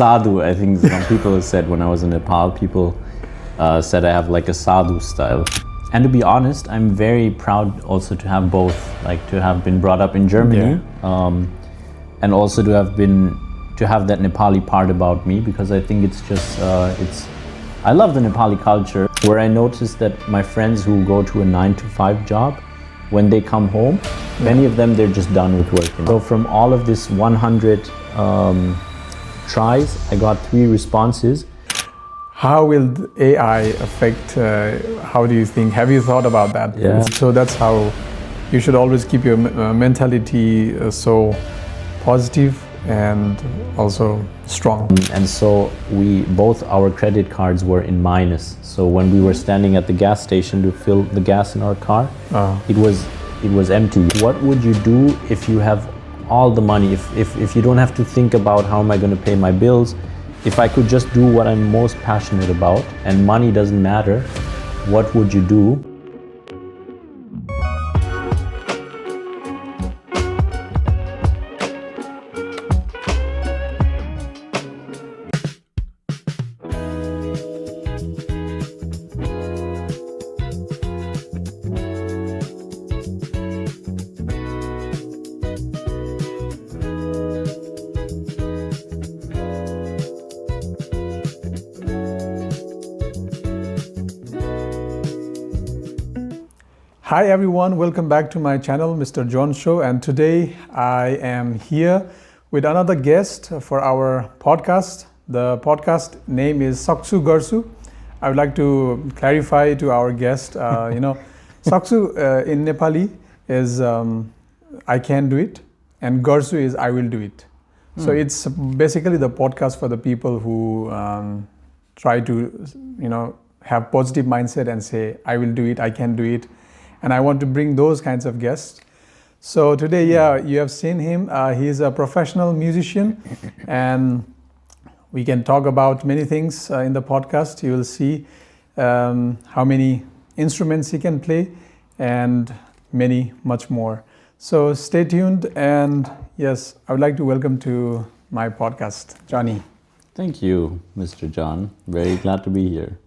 sadhu. I think some people said when I was in Nepal, people said I have like a sadhu style. And to be honest, I'm very proud also to have both, like to have been brought up in Germany, and also to have that Nepali part about me, because I think it's just I love the Nepali culture, where I noticed that my friends who go to a 9-to-5 job, when they come home, many of them, they're just done with work. So from all of this 100 tries, I got 3 responses. How will the AI affect, how do you think, have you thought about that? Yeah. So that's how you should always keep your mentality so positive and also strong. And so both our credit cards were in minus. So when we were standing at the gas station to fill the gas in our car, it was empty. What would you do if you have all the money? If you don't have to think about how am I going to pay my bills, if I could just do what I'm most passionate about and money doesn't matter, what would you do? Hi everyone, welcome back to my channel, Mr. John Show, and today I am here with another guest for our podcast. The podcast name is Saksu Garsu. I would like to clarify to our guest, Saksu in Nepali is I can do it, and Garsu is I will do it. So it's basically the podcast for the people who try to, have positive mindset and say, I will do it, I can do it. And I want to bring those kinds of guests. So today, you have seen him. He's a professional musician, and we can talk about many things in the podcast. You will see how many instruments he can play and much more. So stay tuned, and yes, I would like to welcome to my podcast, Johnny. Thank you, Mr. John. Very glad to be here.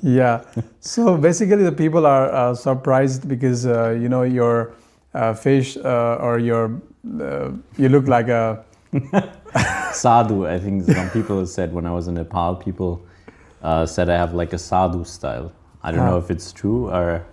Yeah. So basically the people are surprised because, your face or you look like a... Sadhu. I think some people said when I was in Nepal, people said I have like a sadhu style. I don't know if it's true or...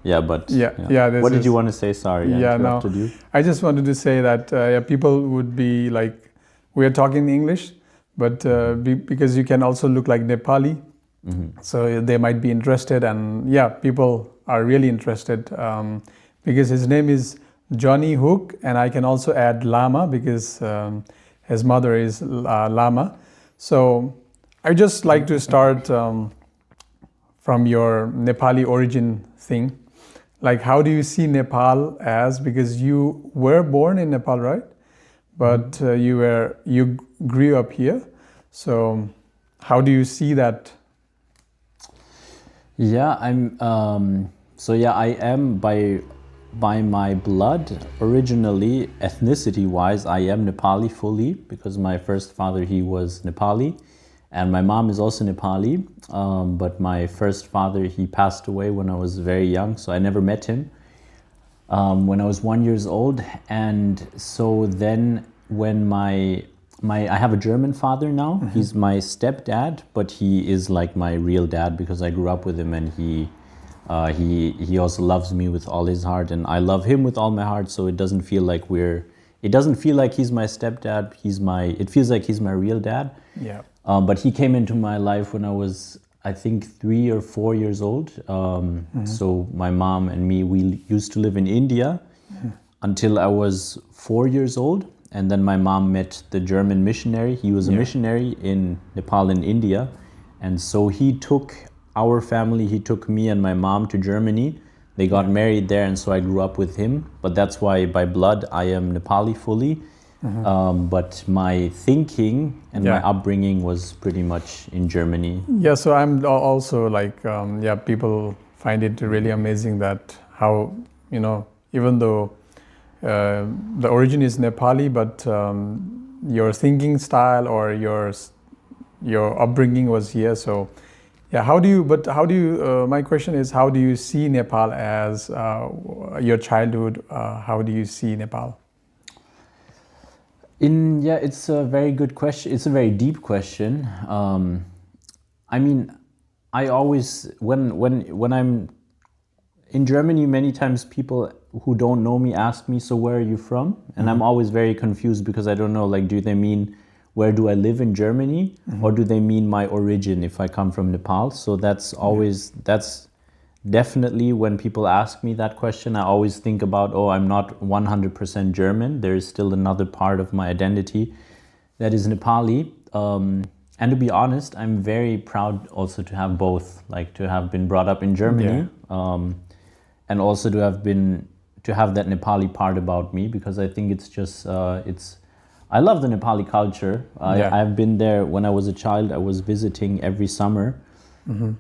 What did you want to say? Sorry, I interrupted you. I just wanted to say that people would be like, we are talking English, but because you can also look like Nepali. Mm-hmm. So they might be interested, and people are really interested because his name is Johnny Hook, and I can also add Lama because his mother is Lama. So I just like to start from your Nepali origin thing. Like, how do you see Nepal as, because you were born in Nepal, right? But you grew up here. So how do you see that? Yeah, I am by my blood, originally, ethnicity-wise, I am Nepali fully, because my first father, he was Nepali, and my mom is also Nepali, but my first father, he passed away when I was very young, so I never met him when I was 1 year old. And so then when I have a German father now. Mm-hmm. He's my stepdad, but he is like my real dad because I grew up with him, and he also loves me with all his heart, and I love him with all my heart. So it doesn't feel like he's my stepdad. It feels like he's my real dad. Yeah. But he came into my life when I was, I think, 3 or 4 years old. So my mom and me, we used to live in India until I was 4 years old. And then my mom met the German missionary. He was a missionary in Nepal and India. And so he took our family, he took me and my mom to Germany. They got married there, and so I grew up with him. But that's why by blood I am Nepali fully. But my thinking and my upbringing was pretty much in Germany. Yeah, so I'm also like, people find it really amazing that how, even though the origin is Nepali, but your thinking style or your upbringing was here. So yeah, how do you, my question is, how do you see Nepal as your childhood? How do you see Nepal? Yeah, it's a very good question. It's a very deep question. I mean, I always when I'm in Germany, many times people who don't know me ask me, "So where are you from?" And I'm always very confused because I don't know. Like, do they mean where do I live in Germany, or do they mean my origin if I come from Nepal? So that's definitely when people ask me that question, I always think about, oh, I'm not 100% German. There is still another part of my identity that is Nepali. And to be honest, I'm very proud also to have both, like to have been brought up in Germany, and also to have that Nepali part about me, because I think it's just I love the Nepali culture. I've been there when I was a child. I was visiting every summer,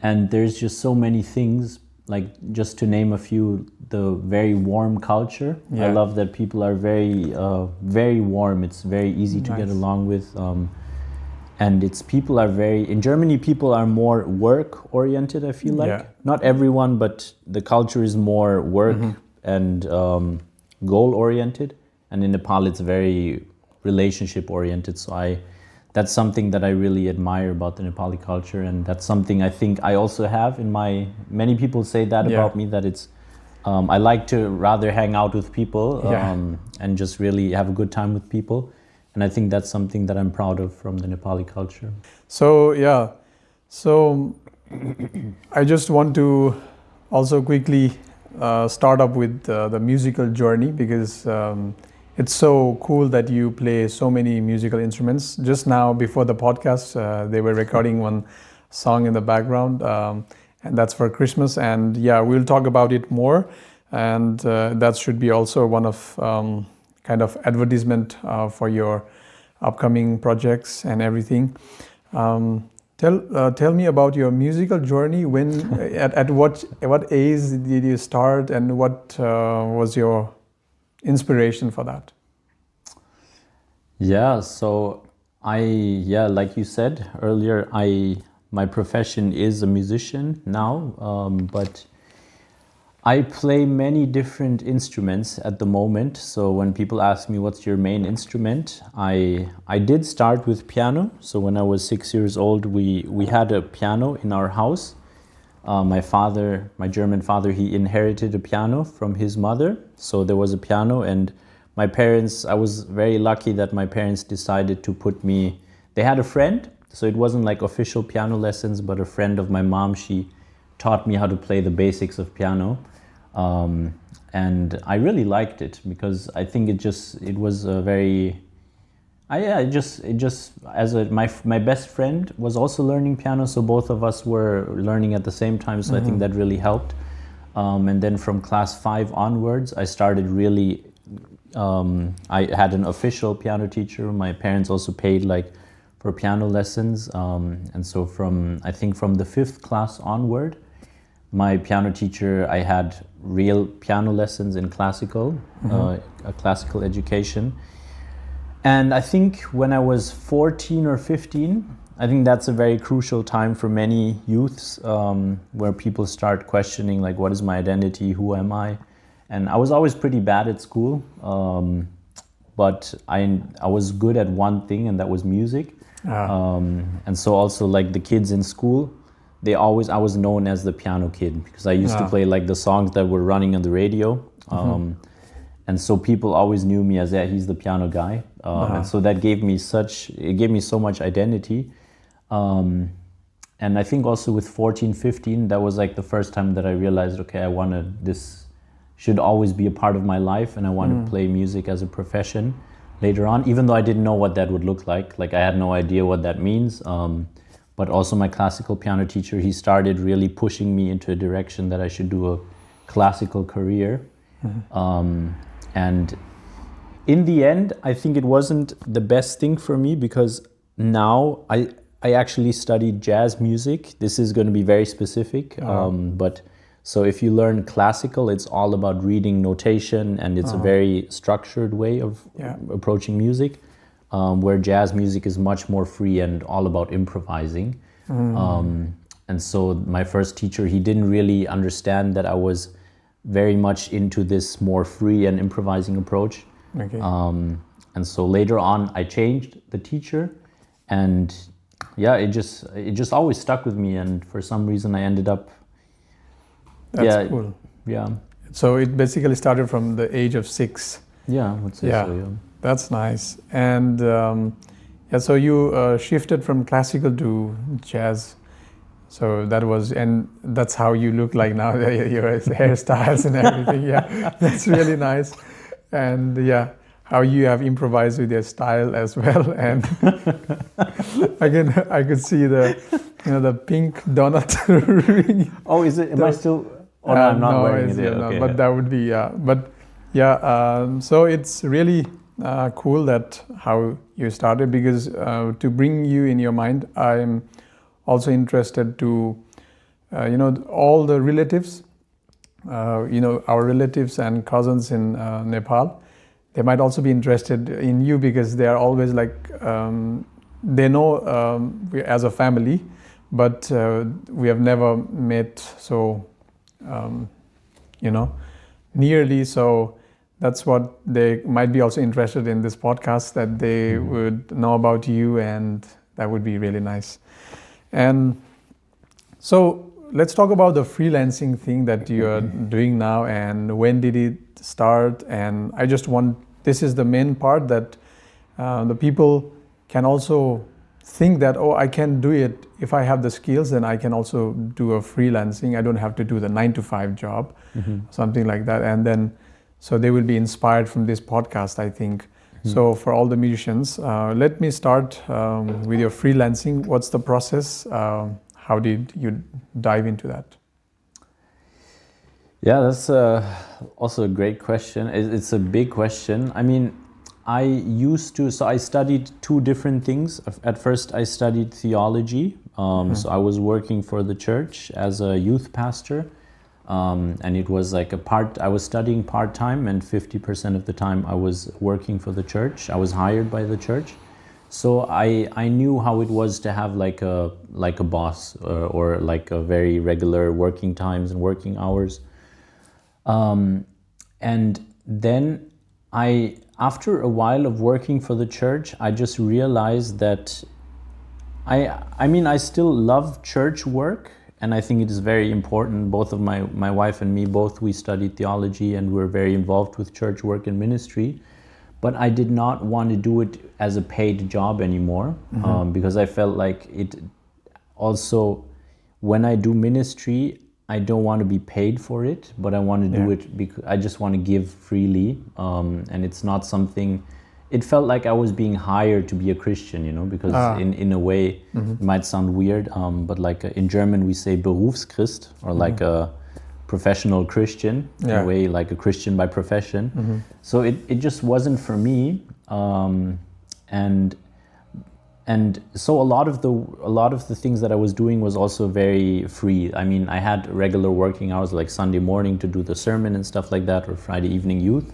and there's just so many things. Like, just to name a few, the very warm culture. I love that people are very warm. It's very easy to get along with. And people are in Germany, people are more work oriented, I feel like. Not everyone, but the culture is more work and goal oriented. And in Nepal, it's very relationship oriented. So that's something that I really admire about the Nepali culture. And that's something I think I also have many people say that about me, that it's, I like to rather hang out with people and just really have a good time with people. And I think that's something that I'm proud of from the Nepali culture. So I just want to also quickly start up with the musical journey, because it's so cool that you play so many musical instruments. Just now, before the podcast, they were recording one song in the background, and that's for Christmas. And we'll talk about it more. And that should be also one of kind of advertisement for your upcoming projects and everything. Tell me about your musical journey. When at what age did you start, and what was your inspiration for that? So like you said earlier, my profession is a musician now, but I play many different instruments at the moment. So when people ask me what's your main instrument, I did start with piano. So when I was 6 years old, we had a piano in our house. My German father, he inherited a piano from his mother. So there was a piano, and I was very lucky that my parents decided to they had a friend. So it wasn't like official piano lessons, but a friend of my mom, she taught me how to play the basics of piano. And I really liked it, because I think it was a very, my best friend was also learning piano, so both of us were learning at the same time, so I think that really helped. And then from class 5 onwards, I started really, I had an official piano teacher. My parents also paid for piano lessons. And so from the 5th class onward, my piano teacher, I had real piano lessons in classical, a classical education. And I think when I was 14 or 15, I think that's a very crucial time for many youths, where people start questioning, like, what is my identity? Who am I? And I was always pretty bad at school, but I was good at one thing, and that was music. And so also, like, the kids in school, I was known as the piano kid, because I used to play like the songs that were running on the radio. And so people always knew me as, he's the piano guy. And so that gave me so much identity. And I think also with 14, 15, that was like the first time that I realized, okay, this should always be a part of my life, and I want to play music as a profession later on, even though I didn't know what that would look like. Like, I had no idea what that means. But also my classical piano teacher, he started really pushing me into a direction that I should do a classical career. And in the end, I think it wasn't the best thing for me, because now I actually studied jazz music. This is going to be very specific. But so if you learn classical, it's all about reading notation, and it's a very structured way of approaching music. where jazz music is much more free and all about improvising. And so my first teacher, he didn't really understand that I was very much into this more free and improvising approach. Okay. And so later on, I changed the teacher, and yeah, it just always stuck with me. And for some reason, I ended up. That's cool. Yeah. So it basically started from the age of 6. Yeah, I would say so. Yeah. That's nice. And so you shifted from classical to jazz. So that was, and that's how you look like now, your hairstyles and everything. Yeah, that's really nice. And yeah, how you have improvised with your style as well. And again, I could see the pink donut ring. Oh, is it? Am I still? Oh, no, I'm not wearing it. Okay. But that would be, but yeah, so it's really cool that how you started, because to bring you in your mind, I'm also interested to, all the relatives, our relatives and cousins in Nepal, they might also be interested in you, because they are always like, they know we as a family, but we have never met so, nearly. So that's what they might be also interested in this podcast, that they would know about you, and that would be really nice. And so let's talk about the freelancing thing that you're doing now, and when did it start? And I just want, this is the main part, that the people can also think that, oh, I can do it. If I have the skills, then I can also do a freelancing. I don't have to do the 9-to-5 job, something like that. And then, so they will be inspired from this podcast, I think. So for all the musicians, let me start with your freelancing. What's the process? How did you dive into that? Yeah, that's also a great question. It's a big question. I mean, so I studied 2 different things. At first, I studied theology. So I was working for the church as a youth pastor. And it was like I was studying part-time, and 50% of the time I was working for the church. I was hired by the church. So I knew how it was to have like a boss, or like a very regular working times and working hours. And then after a while of working for the church, I just realized that I still love church work. And I think it is very important. Both of my wife and me, we studied theology, and we're very involved with church work and ministry. But I did not want to do it as a paid job anymore, because I felt like it also, when I do ministry, I don't want to be paid for it, but I want to do it because I just want to give freely. And it's not something, it felt like I was being hired to be a Christian, because in a way, it might sound weird, but like in German we say Berufschrist, or like a professional Christian, in a way, like a Christian by profession. So it just wasn't for me, and so a lot of the things that I was doing was also very free. I mean, I had regular working hours, like Sunday morning to do the sermon and stuff like that, or Friday evening youth.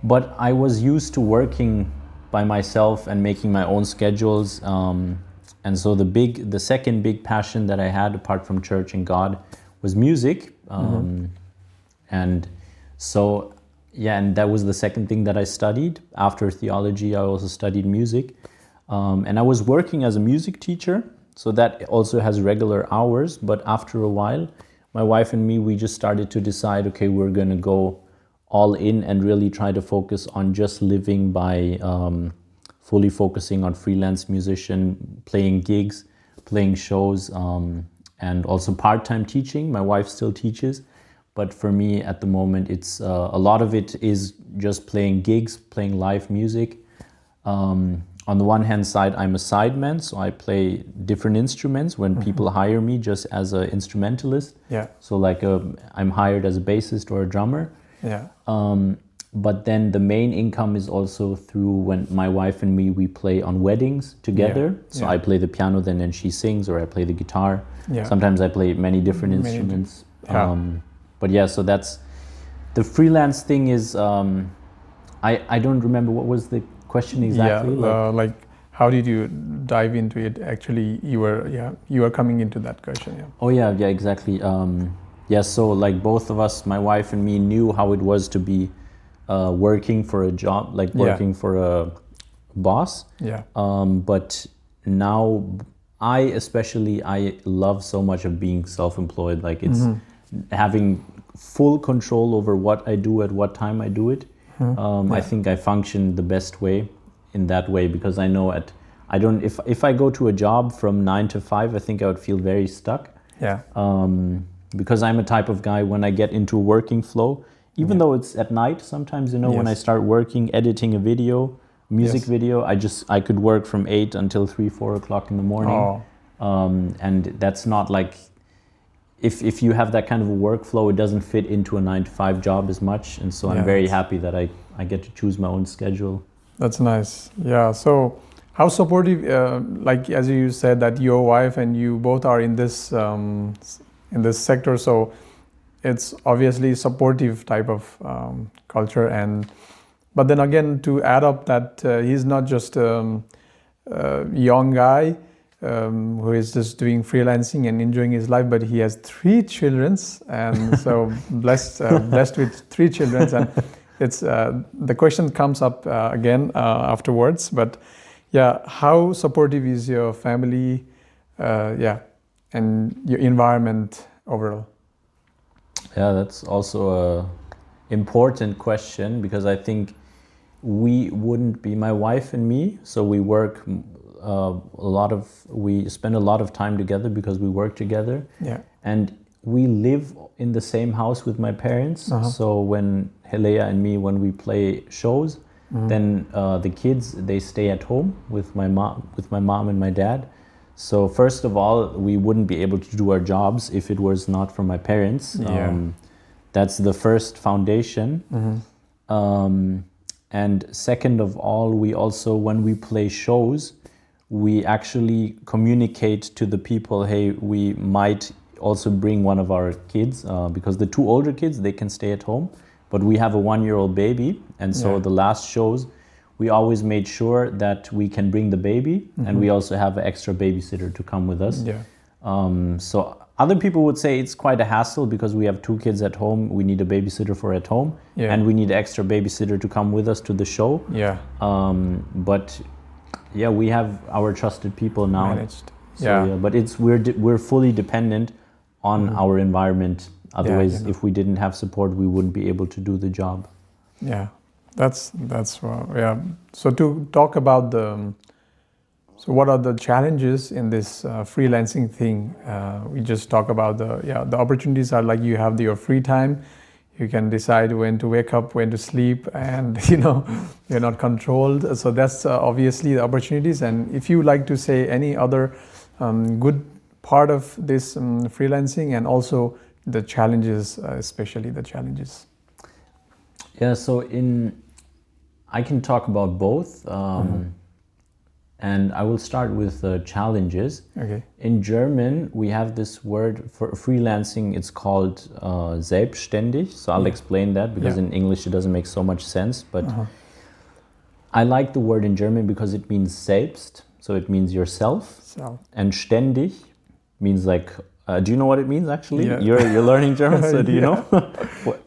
But I was used to working by myself and making my own schedules. And so the second big passion that I had, apart from church and God, was music. And so, and that was the second thing that I studied. After theology, I also studied music. And I was working as a music teacher, so that also has regular hours. But after a while, my wife and me, we just started to decide, okay, we're going to go all in and really try to focus on just living by fully focusing on freelance musician, playing gigs, playing shows, and also part-time teaching. My wife still teaches, but for me at the moment, it's a lot of it is just playing gigs, playing live music. On the one hand side, I'm a sideman, so I play different instruments when people hire me just as an instrumentalist. Yeah. So like I'm hired as a bassist or a drummer. Yeah. But then the main income is also through when my wife and me, we play on weddings together. Yeah. So I play the piano, then she sings, or I play the guitar. Yeah. Sometimes I play many different instruments. But yeah, so that's the freelance thing is, I don't remember what was the question exactly? Like how did you dive into it? Actually, you were coming into that question. Yeah. Oh yeah, exactly. Yeah, so like both of us, my wife and me, knew how it was to be working for a job, like working for a boss. Yeah. But now I love so much of being self-employed. Like it's having full control over what I do at what time I do it. I think I function the best way in that way, because I know if I go to a job from 9 to 5, I think I would feel very stuck. Yeah. Because I'm a type of guy, when I get into a working flow, even though it's at night, sometimes, when I start working, editing a video, music video, I could work from 8 until 3, 4 o'clock in the morning. And that's not like, if you have that kind of a workflow, it doesn't fit into a 9 to 5 job as much. And so I'm very happy that I get to choose my own schedule. That's nice. Yeah. So how supportive, like as you said that your wife and you both are in this sector, so it's obviously supportive type of culture. But then again, to add up that he's not just a young guy who is just doing freelancing and enjoying his life, but he has 3 children, and so blessed with 3 children. And it's the question comes up again afterwards. But yeah, how supportive is your family? And your environment overall? Yeah, that's also a important question, because I think we wouldn't be, my wife and me, so we work we spend a lot of time together because we work together. Yeah. And we live in the same house with my parents. So when Helea and me, when we play shows, then the kids, they stay at home with my mom and my dad. So first of all, we wouldn't be able to do our jobs if it was not for my parents. That's the first foundation. And second of all, we also, when we play shows, we actually communicate to the people, hey, we might also bring one of our kids, because the 2 older kids, they can stay at home, but we have a 1-year-old baby. And so the last shows, we always made sure that we can bring the baby, and we also have an extra babysitter to come with us. So other people would say it's quite a hassle because we have 2 kids at home. We need a babysitter for at home, and we need an extra babysitter to come with us to the show. But yeah, we have our trusted people now. Managed. So, but we're fully dependent on our environment. Otherwise, if we didn't have support, we wouldn't be able to do the job. Yeah, that's So to talk about so what are the challenges in this freelancing thing? We just talk about the opportunities are like you have your free time. You can decide when to wake up, when to sleep, and you're not controlled. So that's obviously the opportunities. And if you like to say any other good part of this freelancing, and also the challenges, especially the challenges. Yeah, so I can talk about both. And I will start with the challenges. Okay. In German, we have this word for freelancing. It's called selbstständig. So I'll explain that, because in English it doesn't make so much sense. But I like the word in German because it means selbst. So it means yourself. And ständig means like, do you know what it means actually? Yeah. You're learning German, so do you know?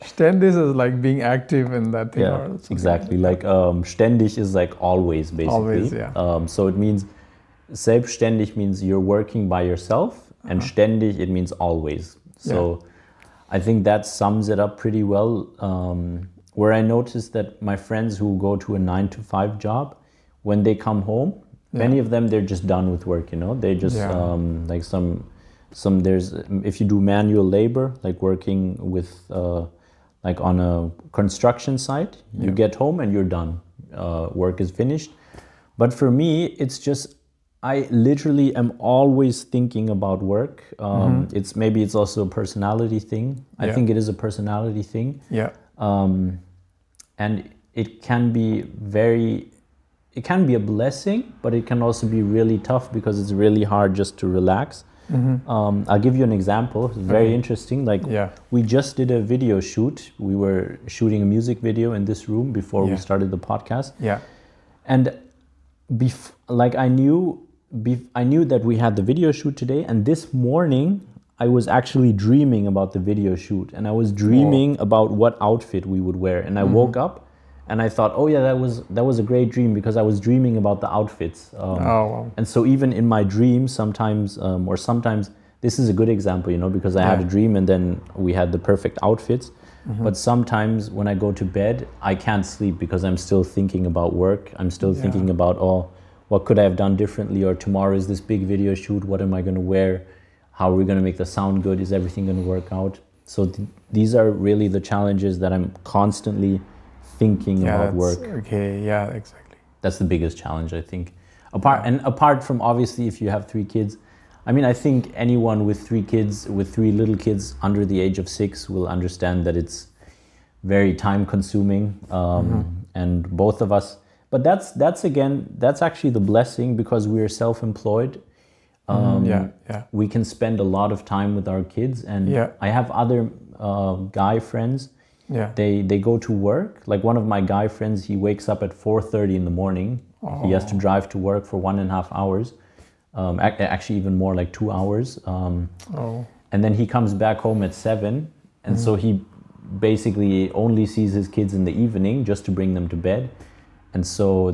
Ständig is like being active in that thing. Yeah, exactly. Like ständig is like always, basically. Always, yeah. So it means selbstständig means you're working by yourself, and ständig, it means always. So I think that sums it up pretty well. Where I noticed that my friends who go to a 9 to 5 job, when they come home, many of them, they're just done with work, They just like there's, if you do manual labor, like working with like on a construction site, you get home and you're done. Work is finished. But for me, it's just, I literally am always thinking about work. It's also a personality thing. I think it is a personality thing. And it can be a blessing, but it can also be really tough because it's really hard just to relax. I'll give you an example. It's very interesting. Like we just did a video shoot. We were shooting a music video in this room before we started the podcast. And like I knew that we had the video shoot today, and this morning I was actually dreaming about the video shoot, and I was dreaming about what outfit we would wear. And I woke up and I thought, oh yeah, that was a great dream, because I was dreaming about the outfits. And so even in my dreams sometimes, this is a good example, you know, because I had a dream and then we had the perfect outfits. But sometimes when I go to bed, I can't sleep because I'm still thinking about work. I'm still thinking about, oh, what could I have done differently? Or tomorrow is this big video shoot. What am I going to wear? How are we going to make the sound good? Is everything going to work out? So these are really the challenges that I'm constantly thinking about work. Okay, yeah, exactly. That's the biggest challenge, I think. Apart from obviously if you have 3 kids, I mean, I think anyone with 3 kids, with 3 little kids under the age of 6 will understand that it's very time consuming. And both of us, but that's actually the blessing, because we are self-employed. We can spend a lot of time with our kids, and I have other guy friends. They go to work. Like one of my guy friends, he wakes up at 4:30 in the morning. He has to drive to work for 1.5 hours. Actually even more, like 2 hours. And then he comes back home at 7. And so he basically only sees his kids in the evening just to bring them to bed. And so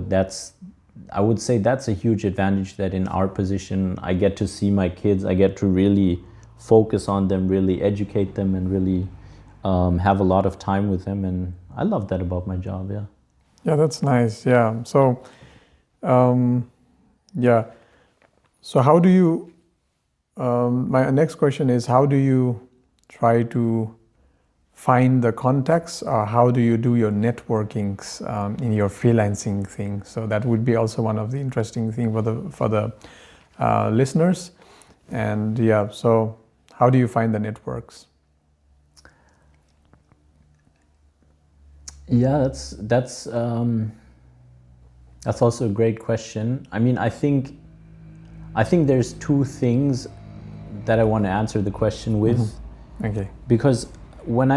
I would say that's a huge advantage, that in our position, I get to see my kids. I get to really focus on them, really educate them, and really have a lot of time with them. And I love that about my job, Yeah, that's nice, yeah. So, So how do you, my next question is, how do you try to find the contacts, or how do you do your networkings in your freelancing thing? So that would be also one of the interesting things for the listeners. And so how do you find the networks? Yeah, that's also a great question. I mean, I think there's 2 things that I want to answer the question with. Okay. Because when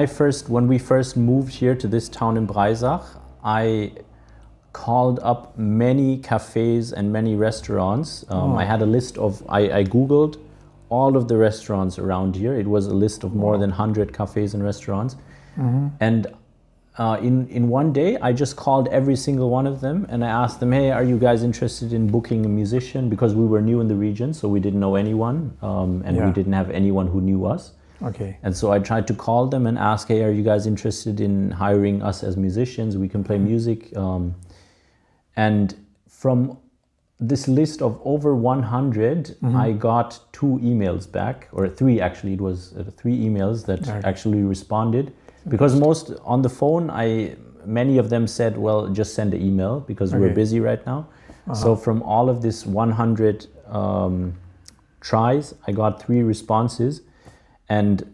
we first moved here to this town in Breisach, I called up many cafes and many restaurants. I had a list I Googled all of the restaurants around here. It was a list of more than 100 cafes and restaurants. And in one day, I just called every single one of them, and I asked them, hey, are you guys interested in booking a musician? Because we were new in the region, so we didn't know anyone, and we didn't have anyone who knew us. Okay. And so I tried to call them and ask, hey, are you guys interested in hiring us as musicians? We can play music. And from this list of over 100, I got 2 emails back, or 3 actually. It was 3 emails that actually responded. Because most on the phone, many of them said, well, just send an email because we're busy right now. So from all of this 100 tries, I got 3 responses, and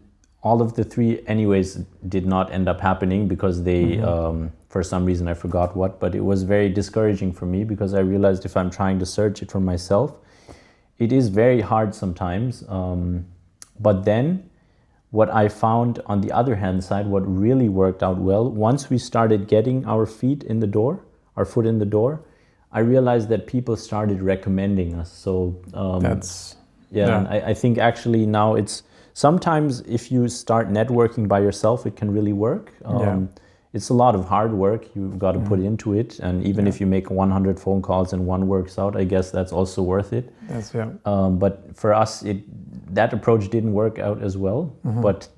all of the 3 anyways did not end up happening because they, for some reason, I forgot what, but it was very discouraging for me, because I realized if I'm trying to search it for myself, it is very hard sometimes. But then what I found on the other hand side, what really worked out well, once we started getting our foot in the door, I realized that people started recommending us. So and I think actually now it's sometimes if you start networking by yourself, it can really work. It's a lot of hard work you've got to put into it, and even if you make 100 phone calls and one works out, I guess that's also worth it. But for us, that approach didn't work out as well. But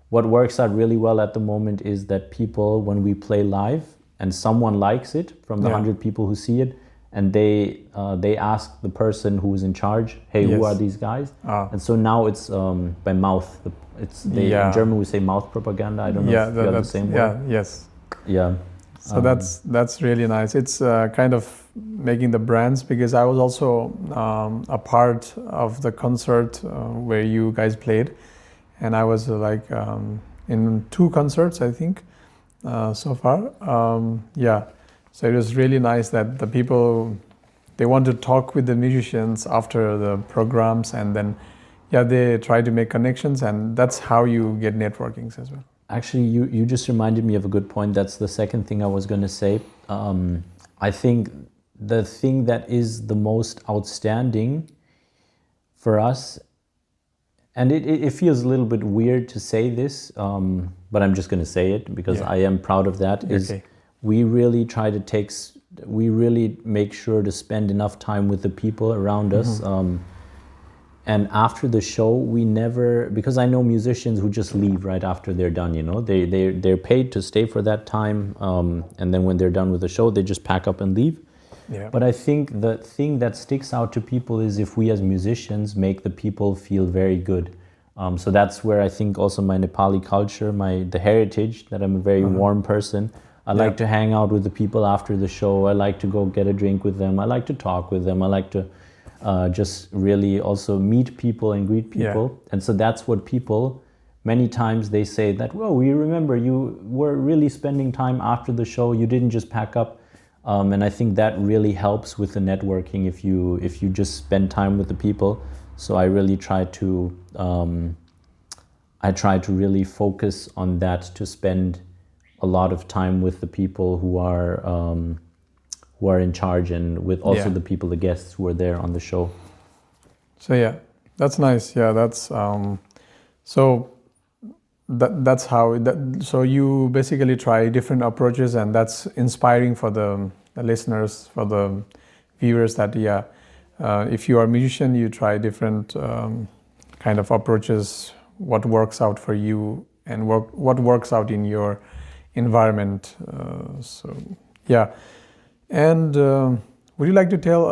what works out really well at the moment is that people, when we play live and someone likes it from the 100 people who see it, and they ask the person who's in charge, hey, who are these guys? And so now it's by mouth. In German we say mouth propaganda. I don't know if you have the same word. So that's really nice. It's kind of making the brands, because I was also a part of the concert where you guys played, and I was in 2 concerts, I think, so far. So it was really nice that the people, they want to talk with the musicians after the programs, and then they try to make connections, and that's how you get networkings as well. Actually, you just reminded me of a good point. That's the second thing I was going to say. I think the thing that is the most outstanding for us, and it feels a little bit weird to say this, but I'm just going to say it because I am proud of that, is we really try to we really make sure to spend enough time with the people around us. And after the show, we never, because I know musicians who just leave right after they're done, you know, they're paid to stay for that time. And then when they're done with the show, they just pack up and leave. Yeah. But I think the thing that sticks out to people is if we as musicians make the people feel very good. So that's where I think also my Nepali culture, the heritage, that I'm a very warm person. I like to hang out with the people after the show. I like to go get a drink with them. I like to talk with them. I like to just really also meet people and greet people. And so that's what people, many times they say that, well, we remember you were really spending time after the show. You didn't just pack up. And I think that really helps with the networking if you just spend time with the people. So I really try to really focus on that, to spend a lot of time with the people who are in charge, and with also the people, the guests who are there on the show. So yeah, that's nice. Yeah, that's so that's how. So you basically try different approaches, and that's inspiring for the listeners, for the viewers. That if you are a musician, you try different kind of approaches. What works out for you, and what works out in your environment. So yeah. And would you like to tell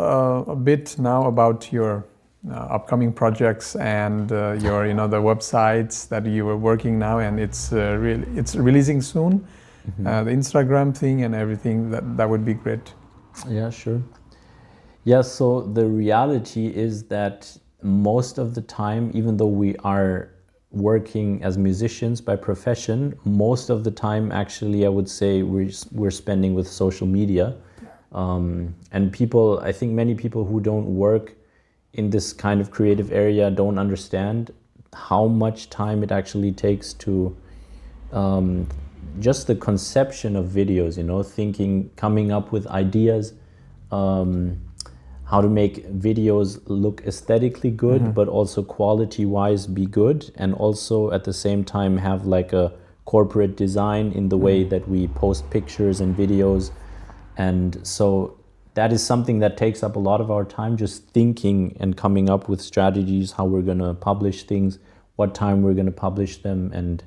a bit now about your upcoming projects and your the websites that you are working now, and it's releasing soon, the Instagram thing and everything? That would be great. Yeah, sure. Yeah, so the reality is that most of the time, even though we are working as musicians by profession, most of the time actually I would say we're spending with social media. And people, I think many people who don't work in this kind of creative area don't understand how much time it actually takes to just the conception of videos, coming up with ideas, how to make videos look aesthetically good, but also quality-wise be good, and also at the same time have like a corporate design in the way that we post pictures and videos. And so that is something that takes up a lot of our time, just thinking and coming up with strategies, how we're going to publish things, what time we're going to publish them. And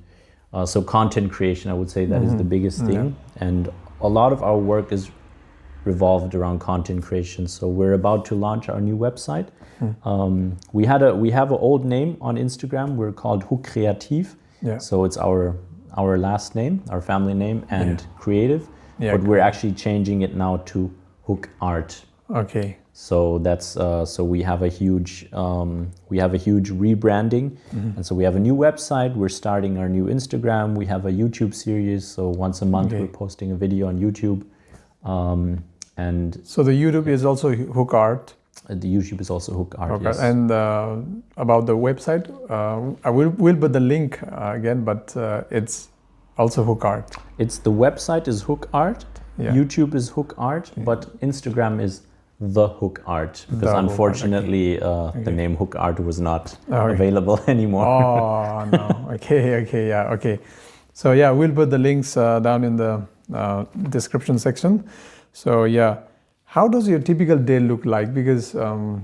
so content creation, I would say that is the biggest thing. And a lot of our work is revolved around content creation. So we're about to launch our new website. We have an old name on Instagram. We're called Hook Kreativ. So it's our last name, our family name, and creative. But we're actually changing it now to Hook Art. Okay. So that's so we have a huge rebranding, and so we have a new website. We're starting our new Instagram. We have a YouTube series. So once a month we're posting a video on YouTube. And so the YouTube is also Hook Art. The YouTube is also Hook Art. Yes. And about the website, we'll put the link again, but it's also Hook Art. The website is Hook Art. YouTube is Hook Art, but Instagram is The Hook Art, because unfortunately the name Hook Art was not available anymore. Oh no. Okay. So yeah, we'll put the links down in the description section. So yeah, how does your typical day look like? Because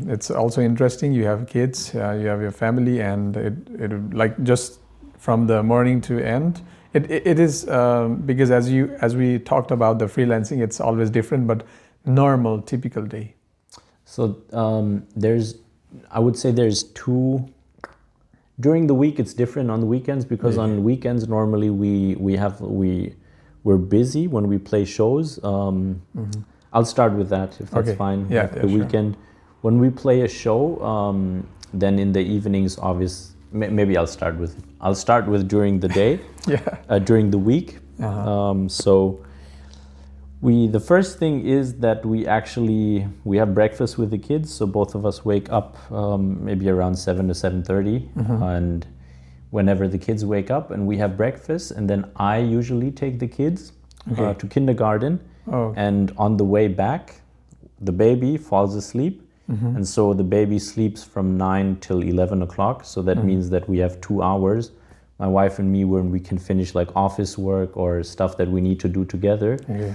it's also interesting. You have kids, you have your family, and it like just from the morning to end. It is because as we talked about the freelancing, it's always different, but normal typical day. So I would say there's two. During the week it's different on the weekends, because on weekends normally we're busy when we play shows. I'll start with that if that's fine. The weekend when we play a show, then in the evenings, maybe I'll start with during the day. During the week. So the first thing is that we have breakfast with the kids. So both of us wake up maybe around 7 to 7:30, and whenever the kids wake up, and we have breakfast, and then I usually take the kids to kindergarten, Oh, and on the way back, the baby falls asleep. And so the baby sleeps from 9 till 11 o'clock. So that means that we have 2 hours, my wife and me, when we can finish like office work or stuff that we need to do together. okay.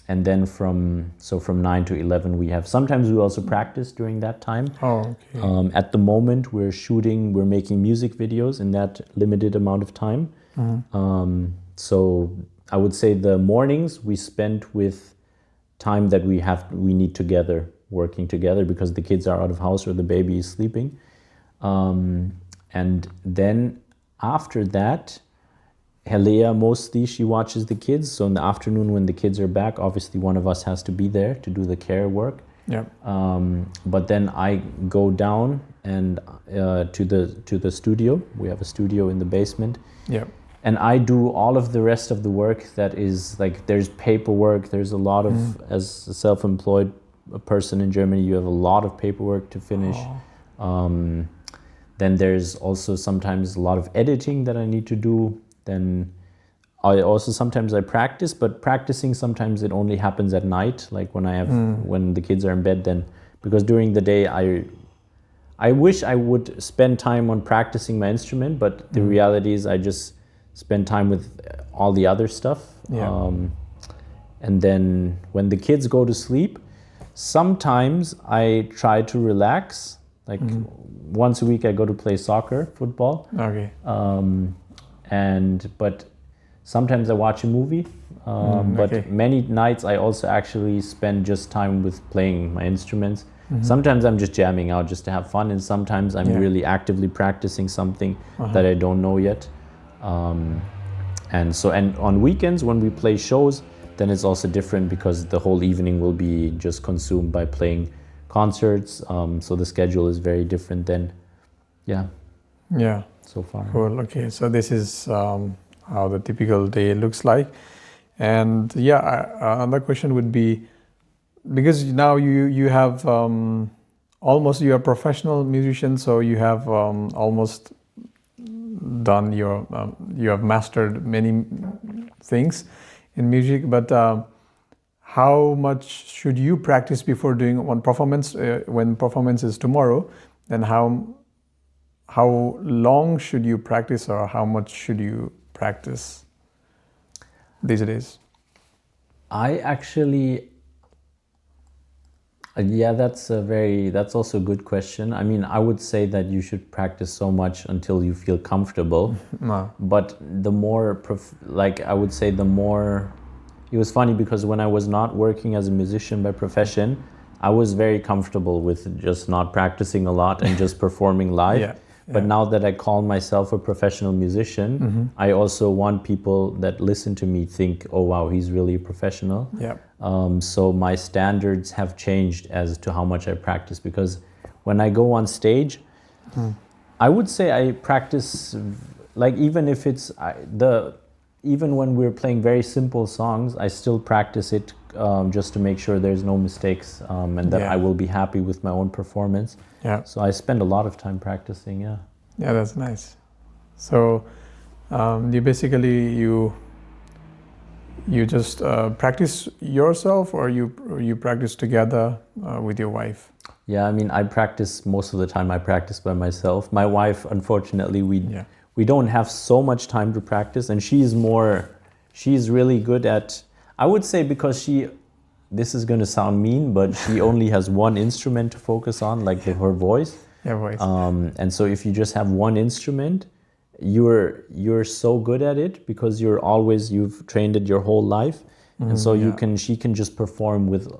And then from 9 to 11 we have, sometimes we also practice during that time. Oh, okay. At the moment we're making music videos in that limited amount of time. So I would say the mornings we spent with time that we need together, working together, because the kids are out of house or the baby is sleeping. And then after that, Helea mostly, she watches the kids. So in the afternoon when the kids are back, obviously one of us has to be there to do the care work. Yeah. But then I go down and to the studio. We have a studio in the basement. Yeah. And I do all of the rest of the work that is like, there's paperwork, there's a lot of, as a self-employed person in Germany, you have a lot of paperwork to finish. Then there's also sometimes a lot of editing that I need to do. Then I also sometimes I practice, but practicing sometimes it only happens at night, like when the kids are in bed. Then, because during the day I wish I would spend time on practicing my instrument, but the reality is I just spend time with all the other stuff. Yeah. And then when the kids go to sleep, sometimes I try to relax. Like once a week I go to play soccer, football. Okay. But sometimes I watch a movie. But okay. many nights I also actually spend just time with playing my instruments. Sometimes I'm just jamming out just to have fun, and sometimes I'm really actively practicing something that I don't know yet. And on weekends when we play shows, then it's also different, because the whole evening will be just consumed by playing concerts. So the schedule is very different then. Yeah. Yeah. So far. Cool. Okay. So this is how the typical day looks like. And another question would be, because now you have almost, you're a professional musician, so you have almost done you have mastered many things in music, but how much should you practice before doing one performance? When performance is tomorrow, then how long should you practice, or how much should you practice these days? I actually, that's also a good question. I mean, I would say that you should practice so much until you feel comfortable. No. But the more, I would say the more, it was funny because when I was not working as a musician by profession, I was very comfortable with just not practicing a lot and just performing live. Yeah. But now that I call myself a professional musician, I also want people that listen to me think, oh wow, he's really a professional. Yeah. So my standards have changed as to how much I practice, because when I go on stage, I would say I practice, like even if it's even when we're playing very simple songs, I still practice it just to make sure there's no mistakes, and that I will be happy with my own performance. Yeah. So I spend a lot of time practicing. Yeah. Yeah, that's nice. So you basically you just practice yourself, or you practice together with your wife? Yeah, I mean, I practice most of the time. I practice by myself. My wife, unfortunately, we don't have so much time to practice, and she's really good at, I would say, because this is going to sound mean, but she only has one instrument to focus on, like her voice. Yeah, voice. And so if you just have one instrument, you're so good at it because you've trained it your whole life. And so she can just perform with,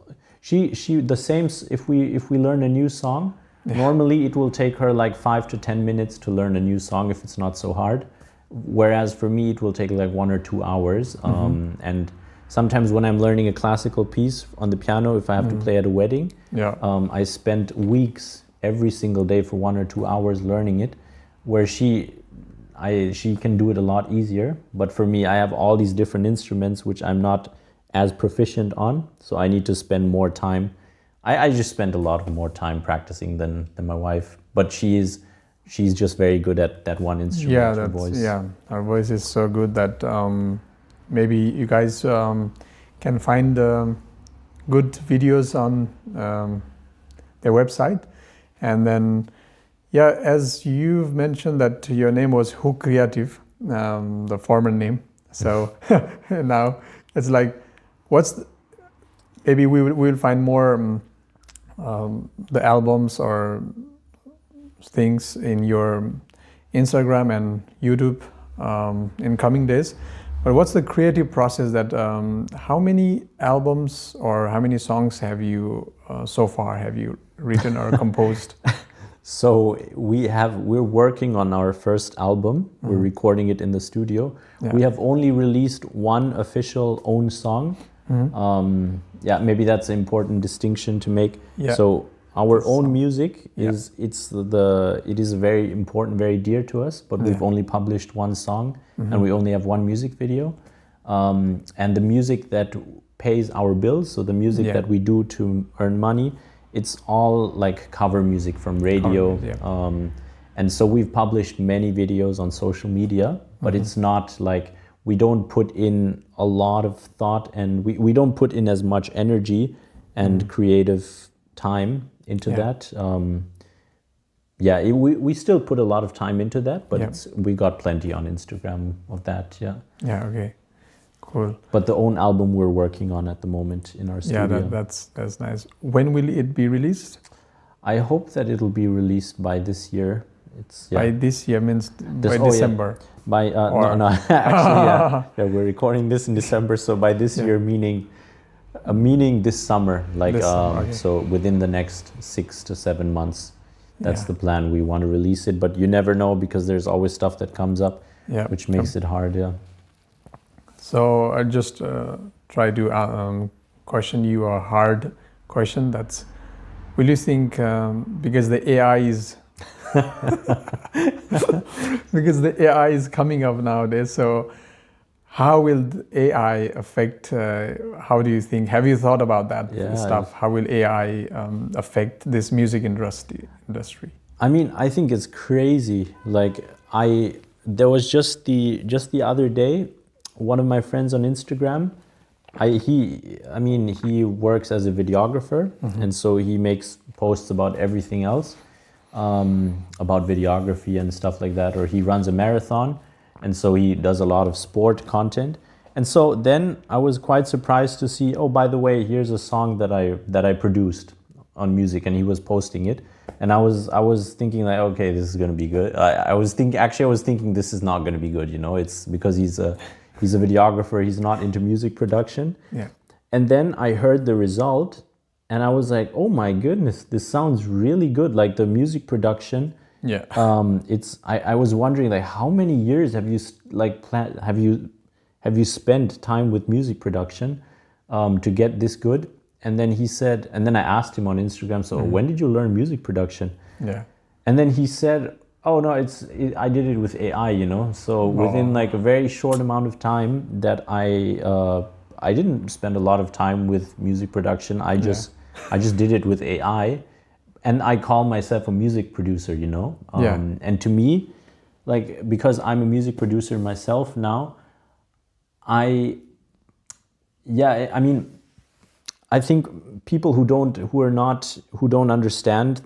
the same, if we learn a new song, normally it will take her like 5 to 10 minutes to learn a new song if it's not so hard. Whereas for me, it will take like 1 or 2 hours. And sometimes when I'm learning a classical piece on the piano, if I have to play at a wedding, I spent weeks every single day for 1 or 2 hours learning it, where she can do it a lot easier. But for me, I have all these different instruments which I'm not as proficient on, so I need to spend more time. I just spend a lot more time practicing than my wife, but she's just very good at that one instrument. Her voice. Yeah, her voice is so good that maybe you guys can find good videos on their website. And then, yeah, as you've mentioned that your name was Who Creative, the former name. So now it's like, maybe we'll find more the albums or things in your Instagram and YouTube in coming days. But what's the creative process that, how many albums or how many songs have you so far have you written or composed? So we're working on our first album. We're recording it in the studio. Yeah. We have only released one official own song. Maybe that's an important distinction to make. Yeah. So our own music is it is very important, very dear to us, but we've only published one song and we only have one music video. And the music that pays our bills, so the music that we do to earn money, it's all like cover music from radio. And so we've published many videos on social media, but it's not like, we don't put in a lot of thought, and we don't put in as much energy and creative time into that. We still put a lot of time into that, but we got plenty on Instagram of that. Yeah, okay, cool. But the own album we're working on at the moment in our studio. Yeah, that's nice. When will it be released? I hope that it'll be released by this year. By this year means by December. By actually, we're recording this in December, so by this year meaning this summer, like this summer, so within the next 6 to 7 months. That's the plan. We want to release it, but you never know because there's always stuff that comes up, which makes it hard. So I just try to question you a hard question. That's, will you think because the AI is because the AI is coming up nowadays, so how will the AI affect, how do you think, have you thought about that stuff? How will AI affect this music industry? I mean, I think it's crazy. Like there was just the other day, one of my friends on Instagram, he works as a videographer, and so he makes posts about everything else. About videography and stuff like that, or he runs a marathon, and so he does a lot of sport content. And so then I was quite surprised to see, oh, by the way, here's a song that I produced on music, and he was posting it. And I was thinking like, okay, this is gonna be good. I was thinking this is not gonna be good, it's because he's a videographer, he's not into music production. And then I heard the result, and I was like, oh my goodness, this sounds really good. Like the music production. I was wondering, like, how many years have you have you spent time with music production to get this good? And then he said, and then I asked him on Instagram, so when did you learn music production? And then he said, oh no, I did it with AI, So within like a very short amount of time that I didn't spend a lot of time with music production. I just did it with AI, and I call myself a music producer, And to me, like, because I'm a music producer myself now, I think people who don't understand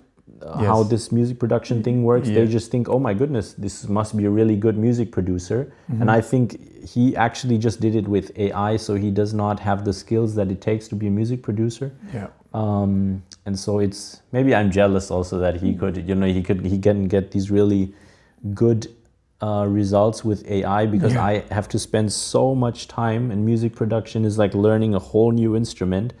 how this music production thing works, they just think, oh my goodness, this must be a really good music producer. And I think he actually just did it with AI, so he does not have the skills that it takes to be a music producer. And so maybe I'm jealous also that he can get these really good results with AI, because I have to spend so much time, and music production is like learning a whole new instrument.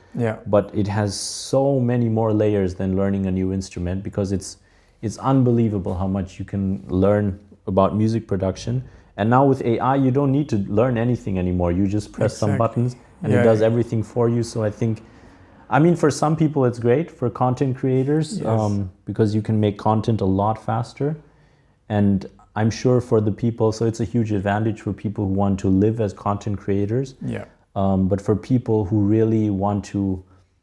But it has so many more layers than learning a new instrument, because it's unbelievable how much you can learn about music production. And now with AI, you don't need to learn anything anymore. You just press some buttons and it does everything for you. So I think, for some people it's great, for content creators, because you can make content a lot faster. And I'm sure for the people, so it's a huge advantage for people who want to live as content creators. But for people who really want to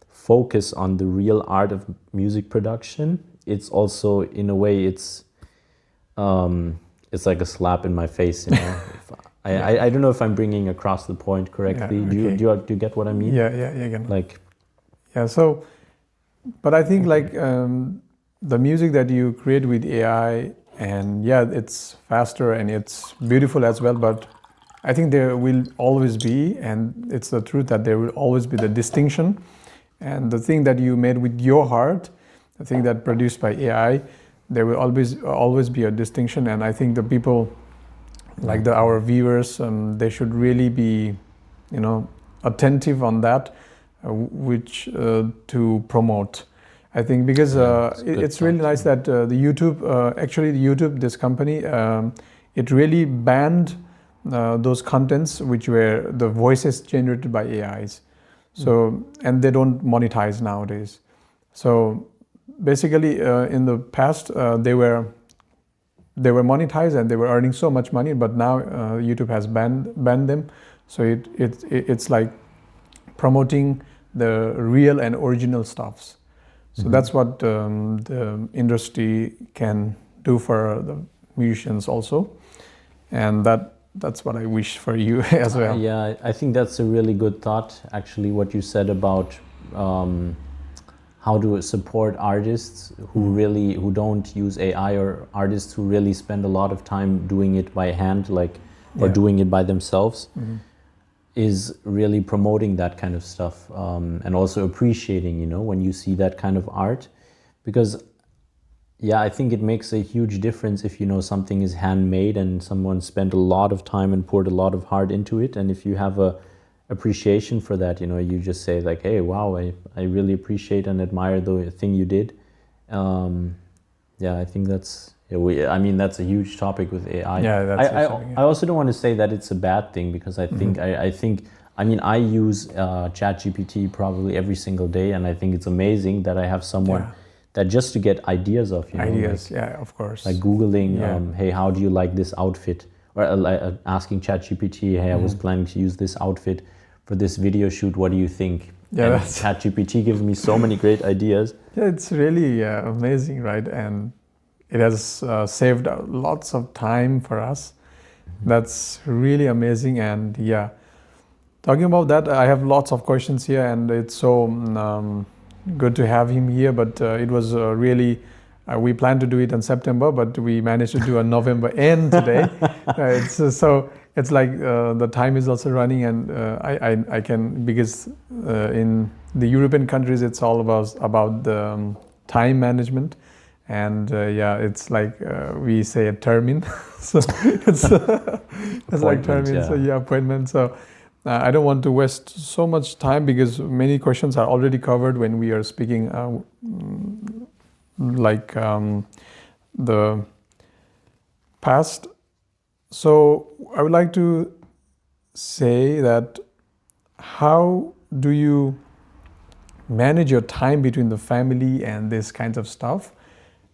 focus on the real art of music production, it's also, in a way, it's like a slap in my face, I don't know if I'm bringing across the point correctly. Yeah, okay. Do you get what I mean? Yeah, again. Like, Yeah, so, but I think like the music that you create with AI, and yeah, it's faster and it's beautiful as well, but I think there will always be, and it's the truth that there will always be the distinction. And the thing that you made with your heart, the thing that produced by AI, there will always be a distinction. And I think the people, like our viewers, they should really be, attentive on that, which to promote. I think because it's really nice that the YouTube, actually the YouTube, this company, it really banned those contents which were the voices generated by AIs. So, and they don't monetize nowadays. So basically in the past they were monetized and they were earning so much money, but now YouTube has banned them. So it's like promoting the real and original stuffs. So that's what the industry can do for the musicians also, and that's what I wish for you as well. Yeah, I think that's a really good thought, actually, what you said about how to support artists who don't use AI, or artists who really spend a lot of time doing it by hand, or doing it by themselves, is really promoting that kind of stuff, and also appreciating, when you see that kind of art, because I think it makes a huge difference if something is handmade and someone spent a lot of time and poured a lot of heart into it, and if you have a appreciation for that, you just say like, hey, wow, I really appreciate and admire the thing you did. I think that's that's a huge topic with AI. I also don't want to say that it's a bad thing, because I think I use ChatGPT probably every single day, and I think it's amazing that I have someone that just to get ideas of, ideas, of course. Like Googling, hey, how do you like this outfit? Or asking ChatGPT, hey, I was planning to use this outfit for this video shoot, what do you think? Yeah, and ChatGPT gives me so many great ideas. Yeah, it's really amazing, right? And it has saved lots of time for us. That's really amazing. And talking about that, I have lots of questions here, and it's so good to have him here. But it was really, we planned to do it in September, but we managed to do a November end today. It's like the time is also running, and I can, because in the European countries it's all about the time management, and it's like we say a termin. So it's like termin. So appointment. So I don't want to waste so much time, because many questions are already covered when we are speaking the past. So I would like to say that, how do you manage your time between the family and this kinds of stuff?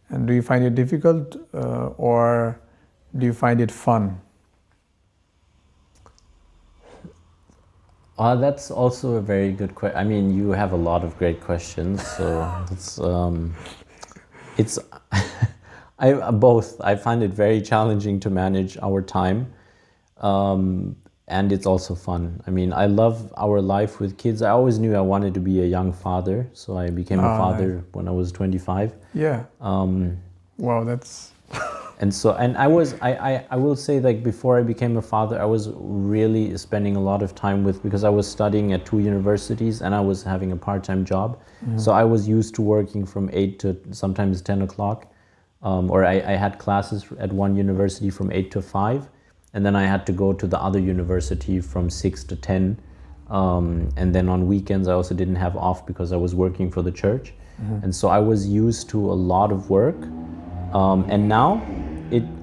And do you find it difficult, or do you find it fun? That's also a very good question. I mean, you have a lot of great questions, so it's both. I find it very challenging to manage our time, and it's also fun. I mean, I love our life with kids. I always knew I wanted to be a young father, so I became a father when I was 25. Yeah. Wow, that's. And I will say, like, before I became a father, I was really spending a lot of time because I was studying at 2 universities and I was having a part-time job. So I was used to working from 8 to sometimes 10 o'clock. Or I had classes at one university from 8 to 5. And then I had to go to the other university from 6 to 10. And then on weekends, I also didn't have off because I was working for the church. And so I was used to a lot of work. And now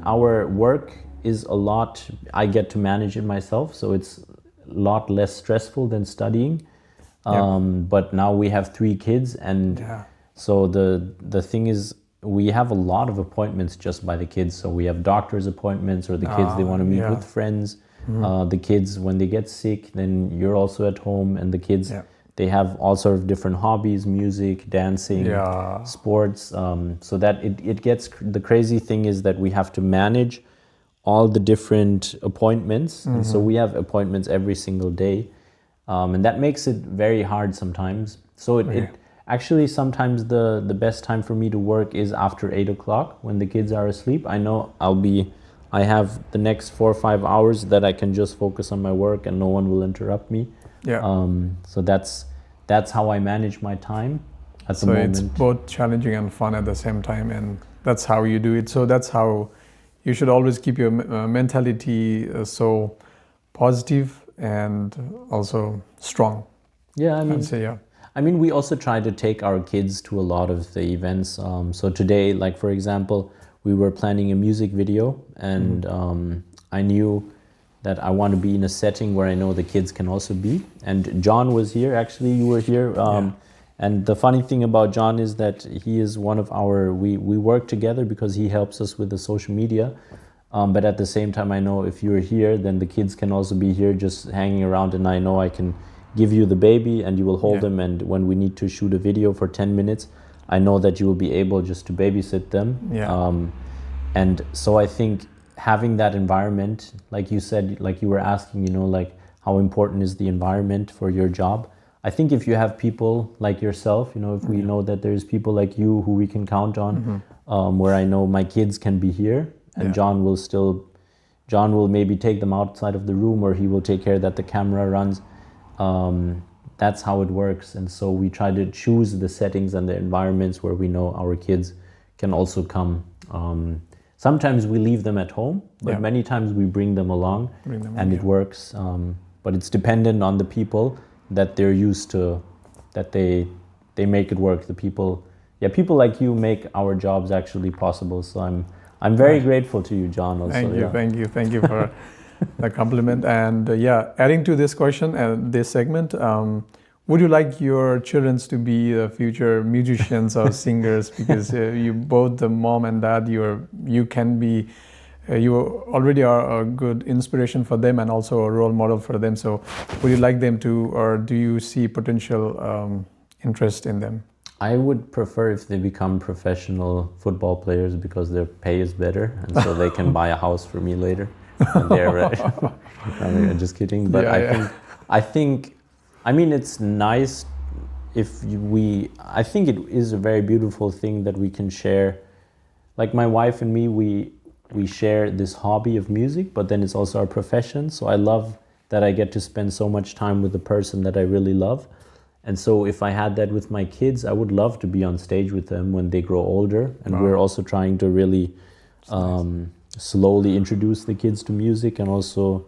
our work is a lot, I get to manage it myself, so it's a lot less stressful than studying. But now we have 3 kids, and so the thing is, we have a lot of appointments just by the kids. So we have doctor's appointments, or the kids, they want to meet with friends. The kids, when they get sick, then you're also at home, and the kids, they have all sort of different hobbies, music, dancing, sports. So that it gets, the crazy thing is that we have to manage all the different appointments. And so we have appointments every single day. And that makes it very hard sometimes. So it actually sometimes the best time for me to work is after 8 o'clock when the kids are asleep. I know I have the next 4 or 5 hours that I can just focus on my work and no one will interrupt me. Yeah. So that's how I manage my time at the So moment. it's both challenging and fun at the same time, and that's how you do it. So that's how you should always keep your mentality so positive and also strong. Yeah, I'd say, yeah. I mean, we also try to take our kids to a lot of the events. So today, like for example, we were planning a music video, and I knew that I want to be in a setting where I know the kids can also be. And John was here. Actually, you were here. And the funny thing about John is that he is one of our. We work together because he helps us with the social media. But at the same time, I know if you're here, then the kids can also be here just hanging around, and I know I can give you the baby and you will hold them, and when we need to shoot a video for 10 minutes, I know that you will be able just to babysit them. And so I think having that environment, like you said, like you were asking, like how important is the environment for your job? I think if you have people like yourself, if we know that there's people like you who we can count on, where I know my kids can be here, and John will maybe take them outside of the room, or he will take care that the camera runs. That's how it works. And so we try to choose the settings and the environments where we know our kids can also come. Sometimes we leave them at home, but many times we bring them along, it works. But it's dependent on the people that they're used to, that they make it work. The people like you make our jobs actually possible. So I'm very grateful to you, John. Also, thank you for the compliment. And adding to this question and this segment, would you like your children to be the future musicians or singers? Because you both, the mom and dad, you can be, you already are a good inspiration for them and also a role model for them. So would you like them to, or do you see potential interest in them? I would prefer if they become professional football players, because their pay is better, and so they can buy a house for me later. And they're I'm just kidding, but I think it's nice if I think it is a very beautiful thing that we can share. Like my wife and me, we share this hobby of music, but then it's also our profession. So I love that I get to spend so much time with the person that I really love. And so if I had that with my kids, I would love to be on stage with them when they grow older. And we're also trying to really slowly introduce the kids to music and also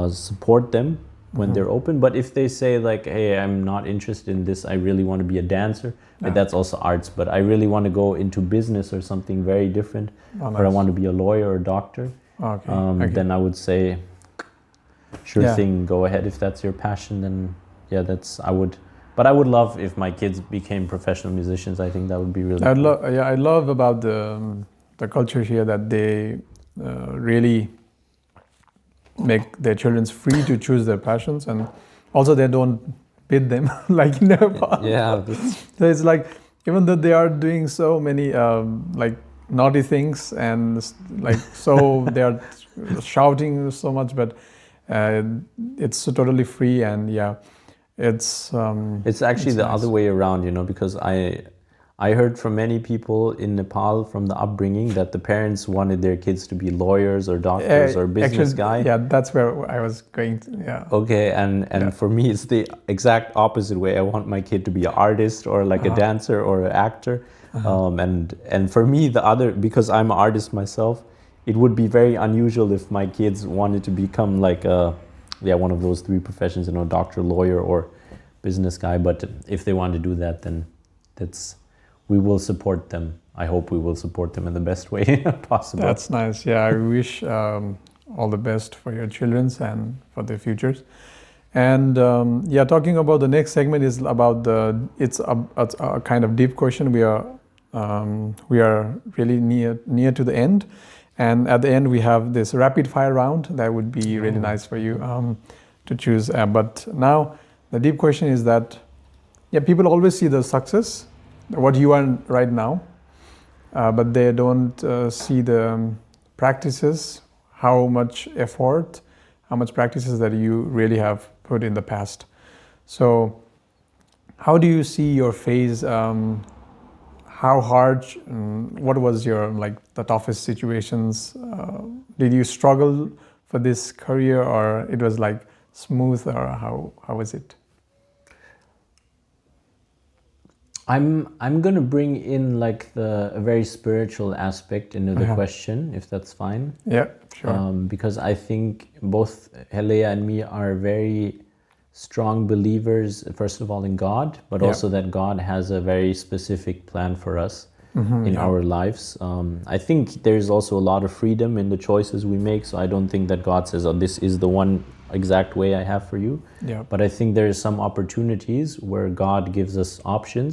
support them when they're open. But if they say like, hey, I'm not interested in this, I really want to be a dancer, that's also arts, but I really want to go into business or something very different, or I want to be a lawyer or a doctor, then I would say, sure thing, go ahead. If that's your passion, then but I would love if my kids became professional musicians. I think that would be really cool. I love about the culture here that they really make their children free to choose their passions, and also they don't beat them like in Nepal. So it's like, even though they are doing so many like naughty things and like so they are shouting so much, but it's totally free. And it's actually the other way around, because I heard from many people in Nepal from the upbringing that the parents wanted their kids to be lawyers or doctors or business guy. Yeah, that's where I was going to, Okay, and for me it's the exact opposite way. I want my kid to be an artist or like a dancer or an actor. And for me, because I'm an artist myself, it would be very unusual if my kids wanted to become like one of those three professions, doctor, lawyer, or business guy. But if they want to do that, then we will support them. I hope we will support them in the best way possible. That's nice. Yeah, I wish all the best for your children and for their futures. And talking about the next segment is about it's a kind of deep question. We are really near to the end. And at the end, we have this rapid fire round that would be really nice for you to choose. But now the deep question is that, people always see the success, what you are right now, but they don't see the practices, how much effort, how much practices that you really have put in the past. So how do you see your phase? How hard, what was your, like, the toughest situations? Did you struggle for this career, or it was like smooth, or how was it? I'm gonna bring in like a very spiritual aspect into the question, if that's fine. Yeah, sure. Because I think both Helea and me are very strong believers, first of all, in God, but also that God has a very specific plan for us in our lives. I think there's also a lot of freedom in the choices we make, so I don't think that God says, oh, this is the one exact way I have for you. Yeah. But I think there's some opportunities where God gives us options,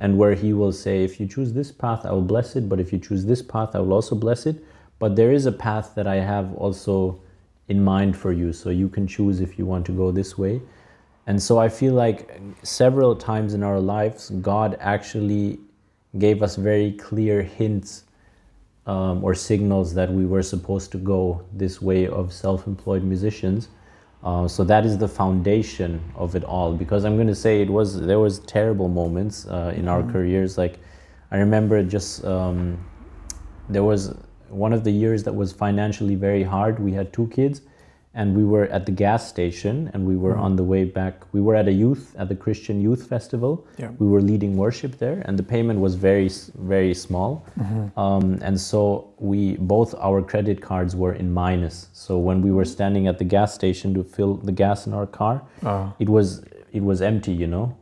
and where He will say, if you choose this path, I will bless it, but if you choose this path, I will also bless it. But there is a path that I have also in mind for you, so you can choose if you want to go this way. And so I feel like several times in our lives, God actually gave us very clear hints or signals that we were supposed to go this way of self-employed musicians. So that is the foundation of it all. Because I'm going to say there was terrible moments in our careers. Like I remember there was one of the years that was financially very hard. We had 2 kids. And we were at the gas station, and we were on the way back. We were at the Christian Youth Festival. Yeah. We were leading worship there, and the payment was very, very small. And so both our credit cards were in minus. So when we were standing at the gas station to fill the gas in our car, it was empty, you know.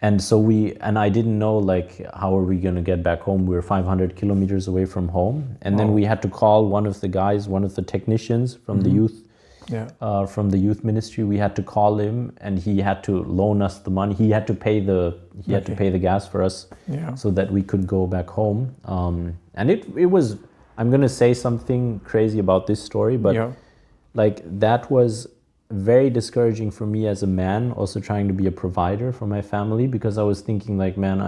And so I didn't know, like, how are we going to get back home? We were 500 kilometers away from home. And then we had to call one of the technicians from the youth ministry. We had to call him, and he had to loan us the money. He had to pay the gas for us so that we could go back home. And it was, I'm going to say something crazy about this story, but like that was very discouraging for me as a man, also trying to be a provider for my family, because I was thinking, like, man,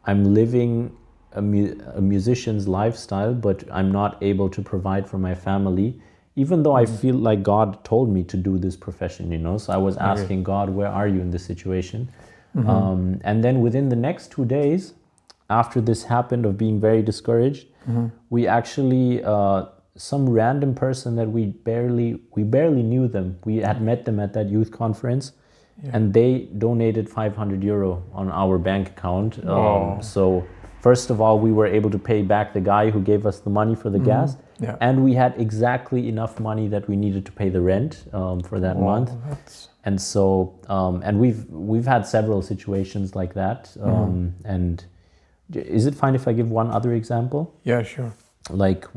I'm living a musician's lifestyle, but I'm not able to provide for my family, even though I feel like God told me to do this profession, you know. So I was asking God, where are you in this situation? And then within the next 2 days after this happened, of being very discouraged, we actually some random person that we barely knew them. We had met them at that youth conference, and they donated 500 euro on our bank account. So first of all, we were able to pay back the guy who gave us the money for the gas, and we had exactly enough money that we needed to pay the rent for that month. And so and we've had several situations like that. And is it fine if I give one other example? Yeah, sure. Like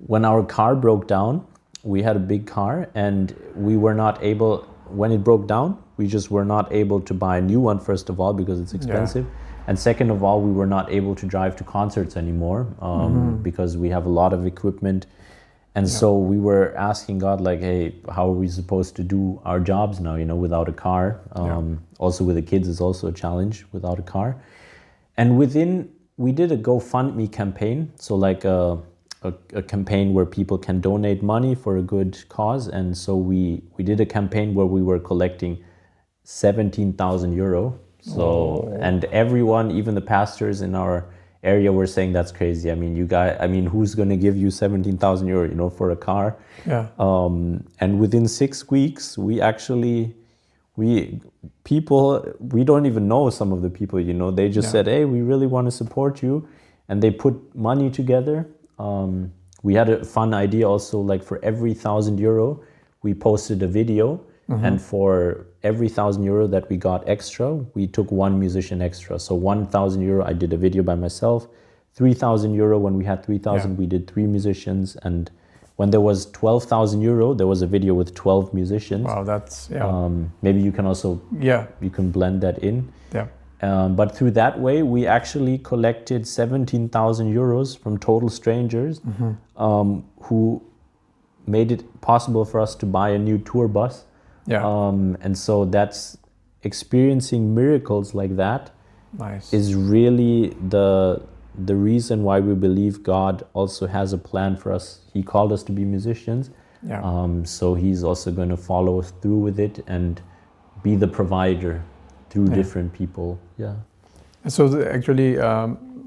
when our car broke down, we had a big car, and we were not able, when it broke down, we just were not able to buy a new one, first of all, because it's expensive. And second of all, we were not able to drive to concerts anymore because we have a lot of equipment. And so we were asking God, like, hey, how are we supposed to do our jobs now, you know, without a car? Also with the kids is also a challenge without a car. And we did a GoFundMe campaign. So like a campaign where people can donate money for a good cause. And so we did a campaign where we were collecting 17,000 euro. So, and everyone, even the pastors in our area, were saying, that's crazy. I mean, who's going to give you 17,000 euro, you know, for a car? And within 6 weeks, we don't even know some of the people, you know, they just said, hey, we really want to support you. And they put money together. We had a fun idea also, like for every 1,000 euro, we posted a video. And for every 1,000 euro that we got extra, we took one musician extra. So 1,000 euro, I did a video by myself. 3,000 euro, when we had 3,000, we did 3 musicians. And when there was 12,000 euro, there was a video with 12 musicians. Wow, that's, maybe you can also, you can blend that in. But through that way, we actually collected 17,000 euros from total strangers who made it possible for us to buy a new tour bus. And so that's experiencing miracles like that is really the reason why we believe God also has a plan for us. He called us to be musicians. Yeah. So he's also going to follow us through with it and be the provider through different people. Yeah. So actually,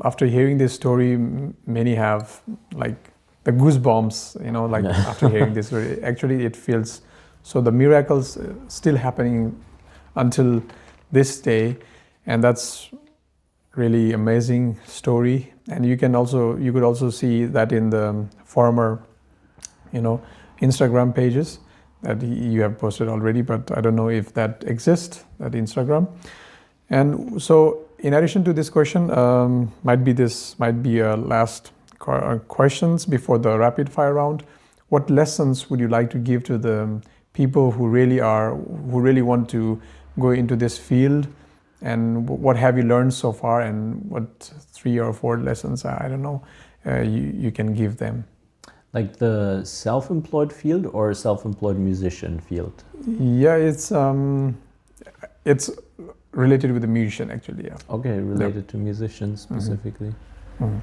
after hearing this story, many have like the goosebumps, like after hearing this story. Actually, it feels so the miracles still happening until this day, and that's really amazing story. And you could also see that in the former, Instagram pages that you have posted already, but I don't know if that exists, that Instagram. And so, in addition to this question, might be a last questions before the rapid fire round. What lessons would you like to give to the people who really want to go into this field? And what have you learned so far? And what 3 or 4 lessons, I don't know, you can give them? Like the self-employed field or self-employed musician field? Yeah, it's related with the musician, actually. Yeah. Okay, related to musicians specifically. Mm-hmm.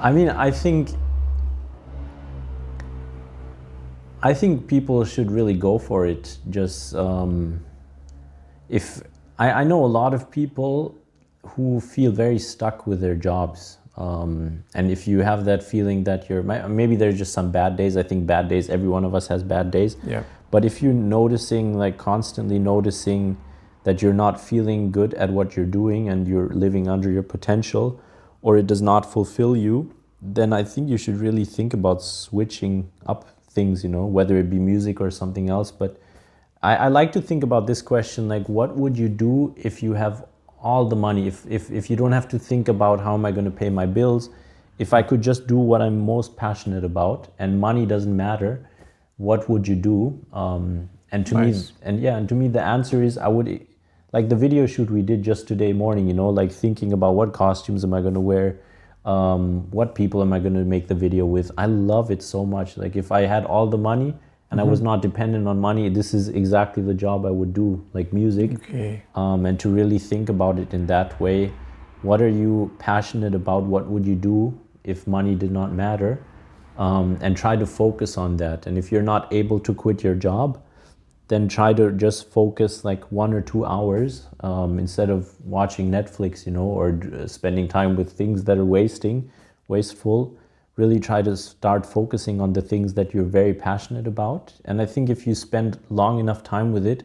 I mean, I think people should really go for it. Just if I know a lot of people who feel very stuck with their jobs, and if you have that feeling that maybe there's just some bad days. I think bad days, every one of us has bad days. Yeah. But if you're constantly noticing that you're not feeling good at what you're doing and you're living under your potential, or it does not fulfill you, then I think you should really think about switching up things, whether it be music or something else. But I like to think about this question, like, what would you do if you have all the money, if you don't have to think about how am I going to pay my bills, if I could just do what I'm most passionate about and money doesn't matter, what would you do? And to me, the answer is I would, like the video shoot we did just today morning, like thinking about what costumes am I going to wear, what people am I going to make the video with. I love it so much. Like if I had all the money and I was not dependent on money, this is exactly the job I would do, like music. Okay. And to really think about it in that way, what are you passionate about? What would you do if money did not matter? And try to focus on that. And if you're not able to quit your job, then try to just focus like 1 or 2 hours instead of watching Netflix, or spending time with things that are wasteful. Really try to start focusing on the things that you're very passionate about. And I think if you spend long enough time with it,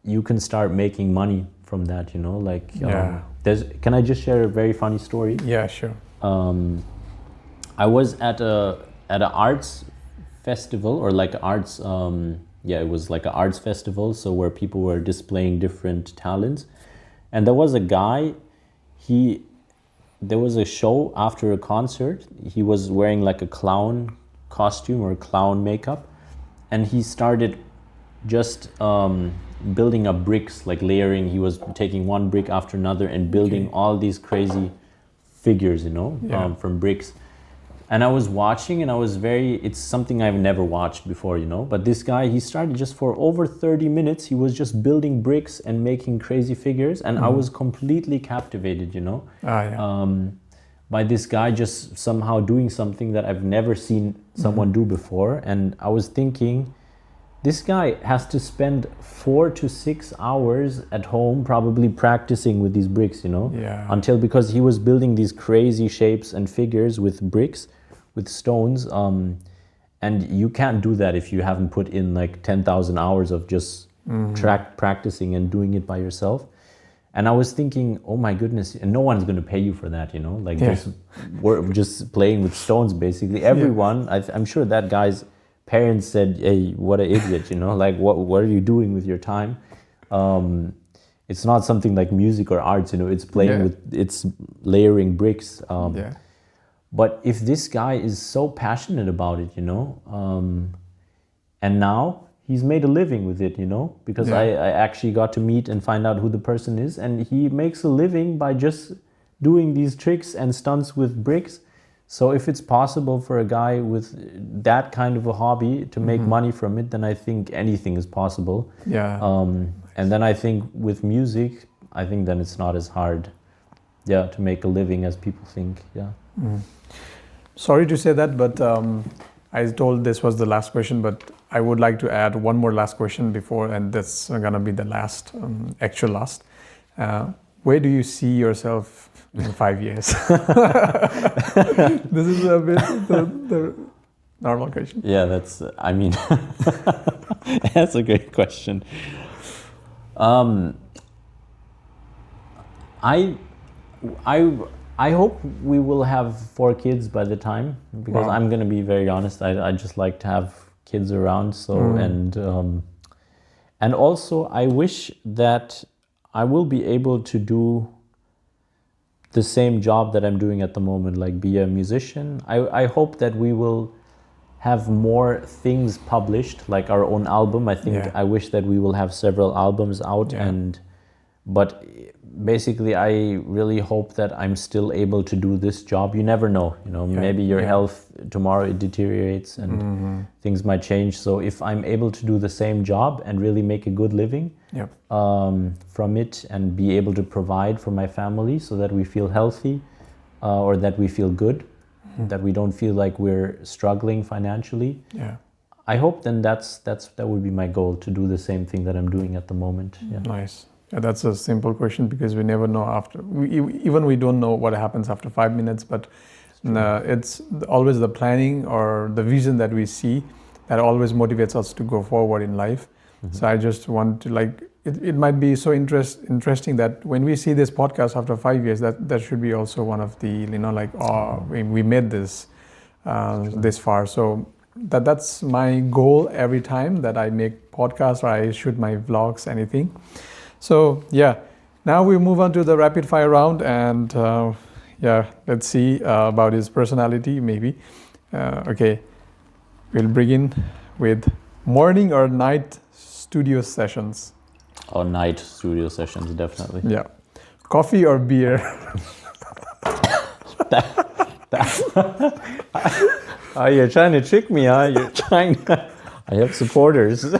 you can start making money from that, Can I just share a very funny story? Yeah, sure. I was at an arts festival, or like arts, it was like an arts festival, so where people were displaying different talents. And there was a guy, there was a show after a concert. He was wearing like a clown costume or clown makeup, and he started just building up bricks, like layering. He was taking one brick after another and building all these crazy figures, from bricks. And I was watching, and it's something I've never watched before, But this guy, he started just for over 30 minutes. He was just building bricks and making crazy figures. And I was completely captivated, by this guy just somehow doing something that I've never seen someone do before. And I was thinking, this guy has to spend 4 to 6 hours at home probably practicing with these bricks, because he was building these crazy shapes and figures with bricks, with stones, and you can't do that if you haven't put in like 10,000 hours of just practicing and doing it by yourself. And I was thinking, oh my goodness, and no one's going to pay you for that, we're just playing with stones basically. Everyone, I'm sure that guy's parents said, hey, what an idiot, what are you doing with your time? It's not something like music or arts, it's playing it's layering bricks. But if this guy is so passionate about it, and now he's made a living with it, because I actually got to meet and find out who the person is, and he makes a living by just doing these tricks and stunts with bricks. So if it's possible for a guy with that kind of a hobby to make money from it, then I think anything is possible. Yeah. And then I think with music, then it's not as hard. to make a living, as people think. Yeah. Sorry to say that, but I told this was the last question, but I would like to add one more last question before, and that's gonna be the last, actual last. Where do you see yourself in 5 years? This is a bit the normal question. Yeah, that's, I mean, that's a great question. I hope we will have 4 kids by the time, because Wow. I'm going to be very honest. I just like to have kids around. So, and also I wish that I will be able to do the same job that I'm doing at the moment, like be a musician. I hope that we will have more things published, like our own album. I think Yeah. I wish that we will have several albums out, Yeah. but basically I really hope that I'm still able to do this job. You never know, maybe your health tomorrow it deteriorates and things might change. So if I'm able to do the same job and really make a good living Yep. from it and be able to provide for my family so that we feel healthy or that we feel good, that we don't feel like we're struggling financially. Yeah. I hope then that would be my goal, to do the same thing that I'm doing at the moment. Yeah. Nice. Yeah, that's a simple question because we never know after. We don't know what happens after 5 minutes, but it's always the planning or the vision that we see that always motivates us to go forward in life. So I just want to it might be so interesting that when we see this podcast after 5 years, that should be also one of the we made this this far. So that's my goal every time that I make podcasts or I shoot my vlogs, anything. So yeah, now we move on to the rapid fire round, and let's see about his personality maybe. Okay, we'll begin with morning or night studio sessions. Or night studio sessions, definitely. Yeah, coffee or beer. Oh, you're trying to trick me, huh? I have supporters.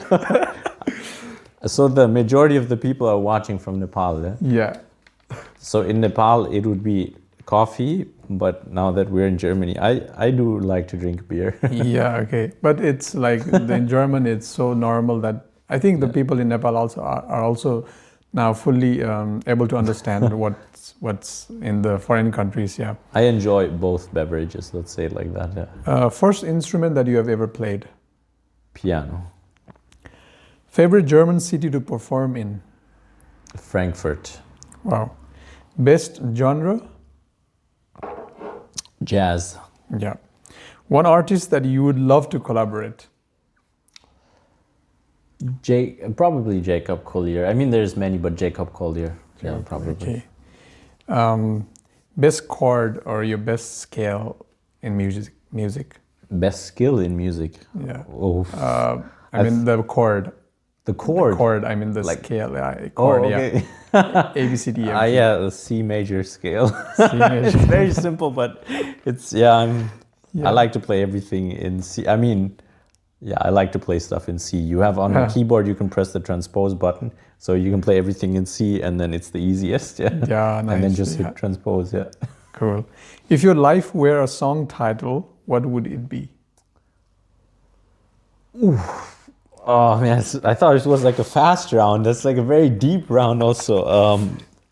So the majority of the people are watching from Nepal, eh? Yeah. So in Nepal, it would be coffee, but now that we're in Germany, I do like to drink beer. Yeah, okay. But it's like in German, it's so normal that I think the people in Nepal also are also now fully able to understand what's in the foreign countries. Yeah. I enjoy both beverages, let's say it like that. Yeah. First instrument that you have ever played? Piano. Favorite German city to perform in? Frankfurt. Wow. Best genre? Jazz. Yeah. One artist that you would love to collaborate? Probably Jacob Collier. I mean, there's many, but Jacob Collier. Yeah, probably. Okay. Best chord or your best scale in music? Best skill in music. Yeah. Oh. I mean the chord. The chord. The chord. I mean the scale. Chord. Oh, okay. Yeah. A B C D. Yeah, the C major scale. C major. It's very simple, but it's I like to play everything in C. I mean, I like to play stuff in C. You have on a keyboard, you can press the transpose button, so you can play everything in C, and then it's the easiest. Yeah. Yeah. Nice. And then just hit transpose. Yeah. Cool. If your life were a song title, what would it be? Ooh. Oh man, I thought it was like a fast round. That's like a very deep round also.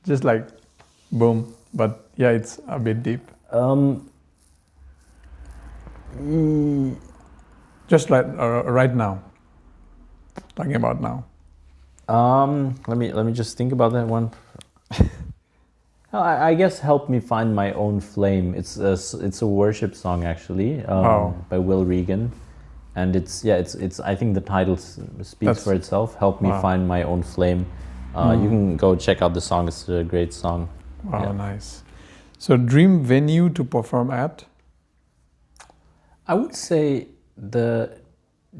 Just like boom, but yeah, it's a bit deep. Just like right now. Talking about now. Let me just think about that one. I guess "Help Me Find My Own Flame." It's a worship song actually, by Will Regan. And it's I think the title speaks for itself. Help me find my own flame. You can go check out the song. It's a great song. Wow, nice. So dream venue to perform at? I would say the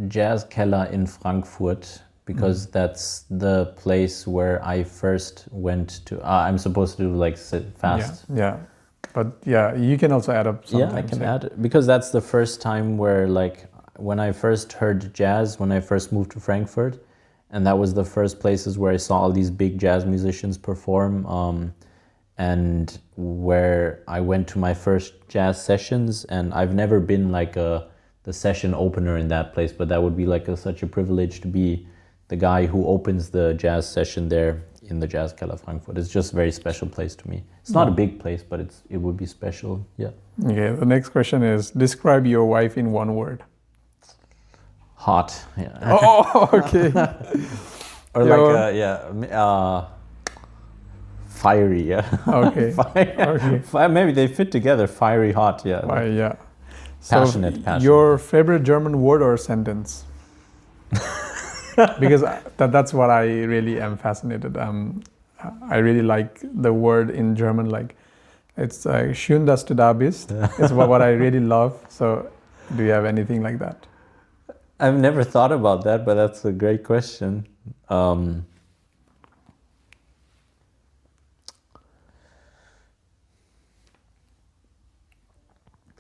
Jazz Keller in Frankfurt, because that's the place where I first went to. I'm supposed to do like sit fast. Yeah. But yeah, you can also add up something. Yeah, I can add, because that's the first time where when I first heard jazz, when I first moved to Frankfurt, and that was the first places where I saw all these big jazz musicians perform. and where I went to my first jazz sessions, and I've never been like the session opener in that place, but that would be like such a privilege to be the guy who opens the jazz session there in the Jazz Keller Frankfurt. It's just a very special place to me. It's not a big place, but it would be special. Yeah. Okay, the next question is, describe your wife in one word. Hot. Yeah. Oh, okay. Or like fiery. Yeah. Okay. Okay. Maybe they fit together. Fiery, hot. Yeah. Yeah. Passionate. Your favorite German word or sentence? Because that's what I really am fascinated. I really like the word in German, like it's schön, dass du da bist. It's what I really love. So do you have anything like that? I've never thought about that, but that's a great question.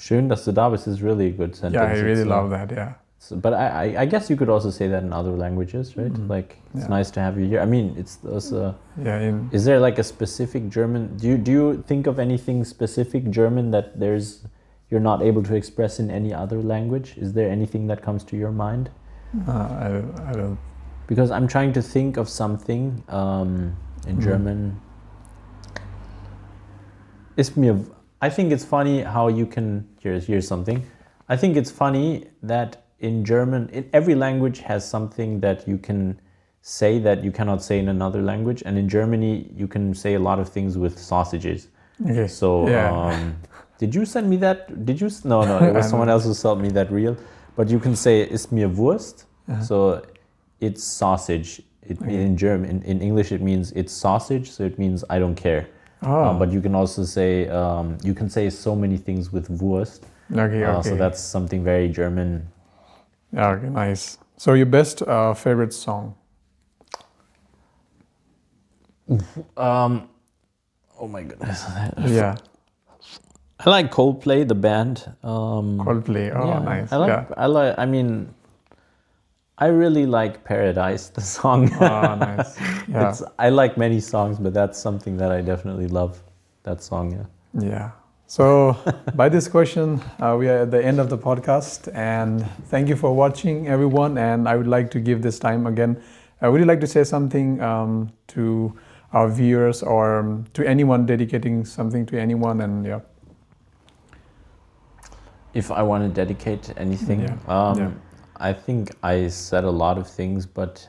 Schön, dass du da bist is really a good sentence. Yeah, I really love that, yeah. So, but I guess you could also say that in other languages, right? Mm-hmm. Like, it's nice to have you here. I mean, it's also... Is there like a specific German... Do you think of anything specific German that you're not able to express in any other language? Is there anything that comes to your mind? I don't... Because I'm trying to think of something in German. I think it's funny how you can... Here's something. I think it's funny that in German, every language has something that you can say that you cannot say in another language. And in Germany, you can say a lot of things with sausages. Okay. So, did you send me that? Did you? No, it was someone else who sent me that reel. But you can say, ist mir Wurst. So, it's sausage. In German, in English, it means it's sausage. So, it means I don't care. But you can also say, you can say so many things with Wurst. Okay. So that's something very German. Okay, nice. So your best favorite song? Oh my goodness. Yeah. I like Coldplay, the band. Coldplay. Nice. I really like Paradise, the song. Nice. Yeah. I like many songs, but that's something that I definitely love. That song, yeah. Yeah. So by this question, we are at the end of the podcast, and thank you for watching, everyone. And I would like to give this time again. Would you like to say something to our viewers or to anyone, dedicating something to anyone? And yeah. If I want to dedicate anything, I think I said a lot of things, but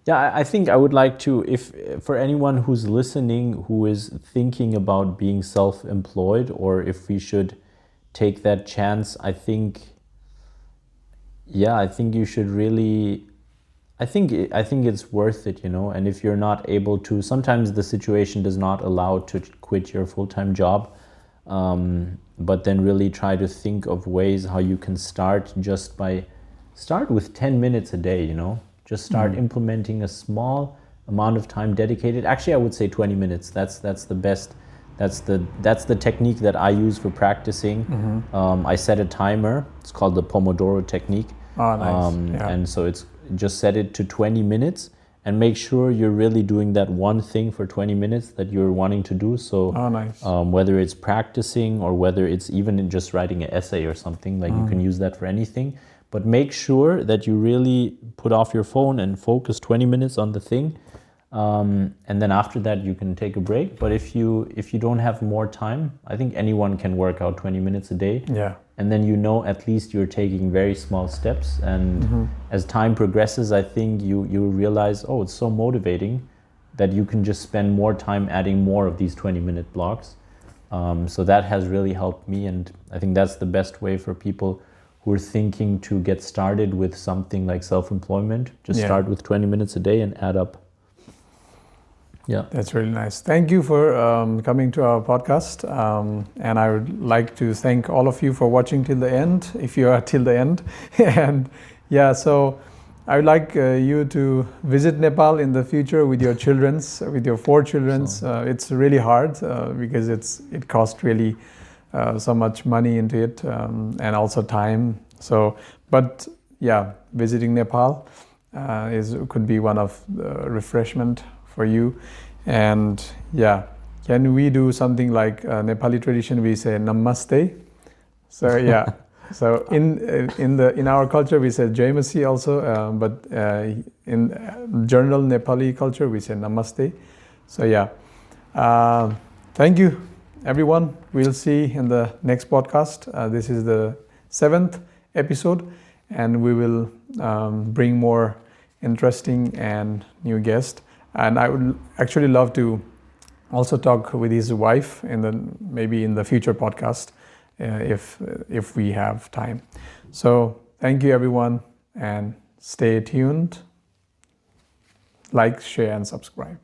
yeah, I think I would like to, if for anyone who's listening, who is thinking about being self-employed, or if we should take that chance, I think you should really, I think it's worth it, and if you're not able to, sometimes the situation does not allow to quit your full-time job, but then really try to think of ways how you can start with 10 minutes a day, Just start implementing a small amount of time dedicated. Actually, I would say 20 minutes. That's the best. That's the technique that I use for practicing. I set a timer. It's called the Pomodoro technique. Oh, nice. And so it's just set it to 20 minutes and make sure you're really doing that one thing for 20 minutes that you're wanting to do. So nice. Whether it's practicing or whether it's even just writing an essay or something, like you can use that for anything. But make sure that you really put off your phone and focus 20 minutes on the thing. And then after that, you can take a break. But if you don't have more time, I think anyone can work out 20 minutes a day. Yeah. And then at least you're taking very small steps. And as time progresses, I think you realize, it's so motivating that you can just spend more time adding more of these 20-minute blocks. So that has really helped me. And I think that's the best way for people who are thinking to get started with something like self-employment. Just start with 20 minutes a day and add up. Yeah. That's really nice. Thank you for coming to our podcast. And I would like to thank all of you for watching till the end, if you are till the end. And so I would like you to visit Nepal in the future with your with your 4 children. It's really hard because it costs really so much money into it and also time. But visiting Nepal could be one of the refreshment for you. And Can we do something like Nepali tradition? We say namaste. So yeah. So in our culture we say Jaimasi also, but in general Nepali culture we say namaste. So yeah. Thank you, everyone. We'll see in the next podcast. This is the 7th episode, and we will bring more interesting and new guests. And I would actually love to also talk with his wife maybe in the future podcast if we have time. So thank you, everyone, and stay tuned. Like, share, and subscribe.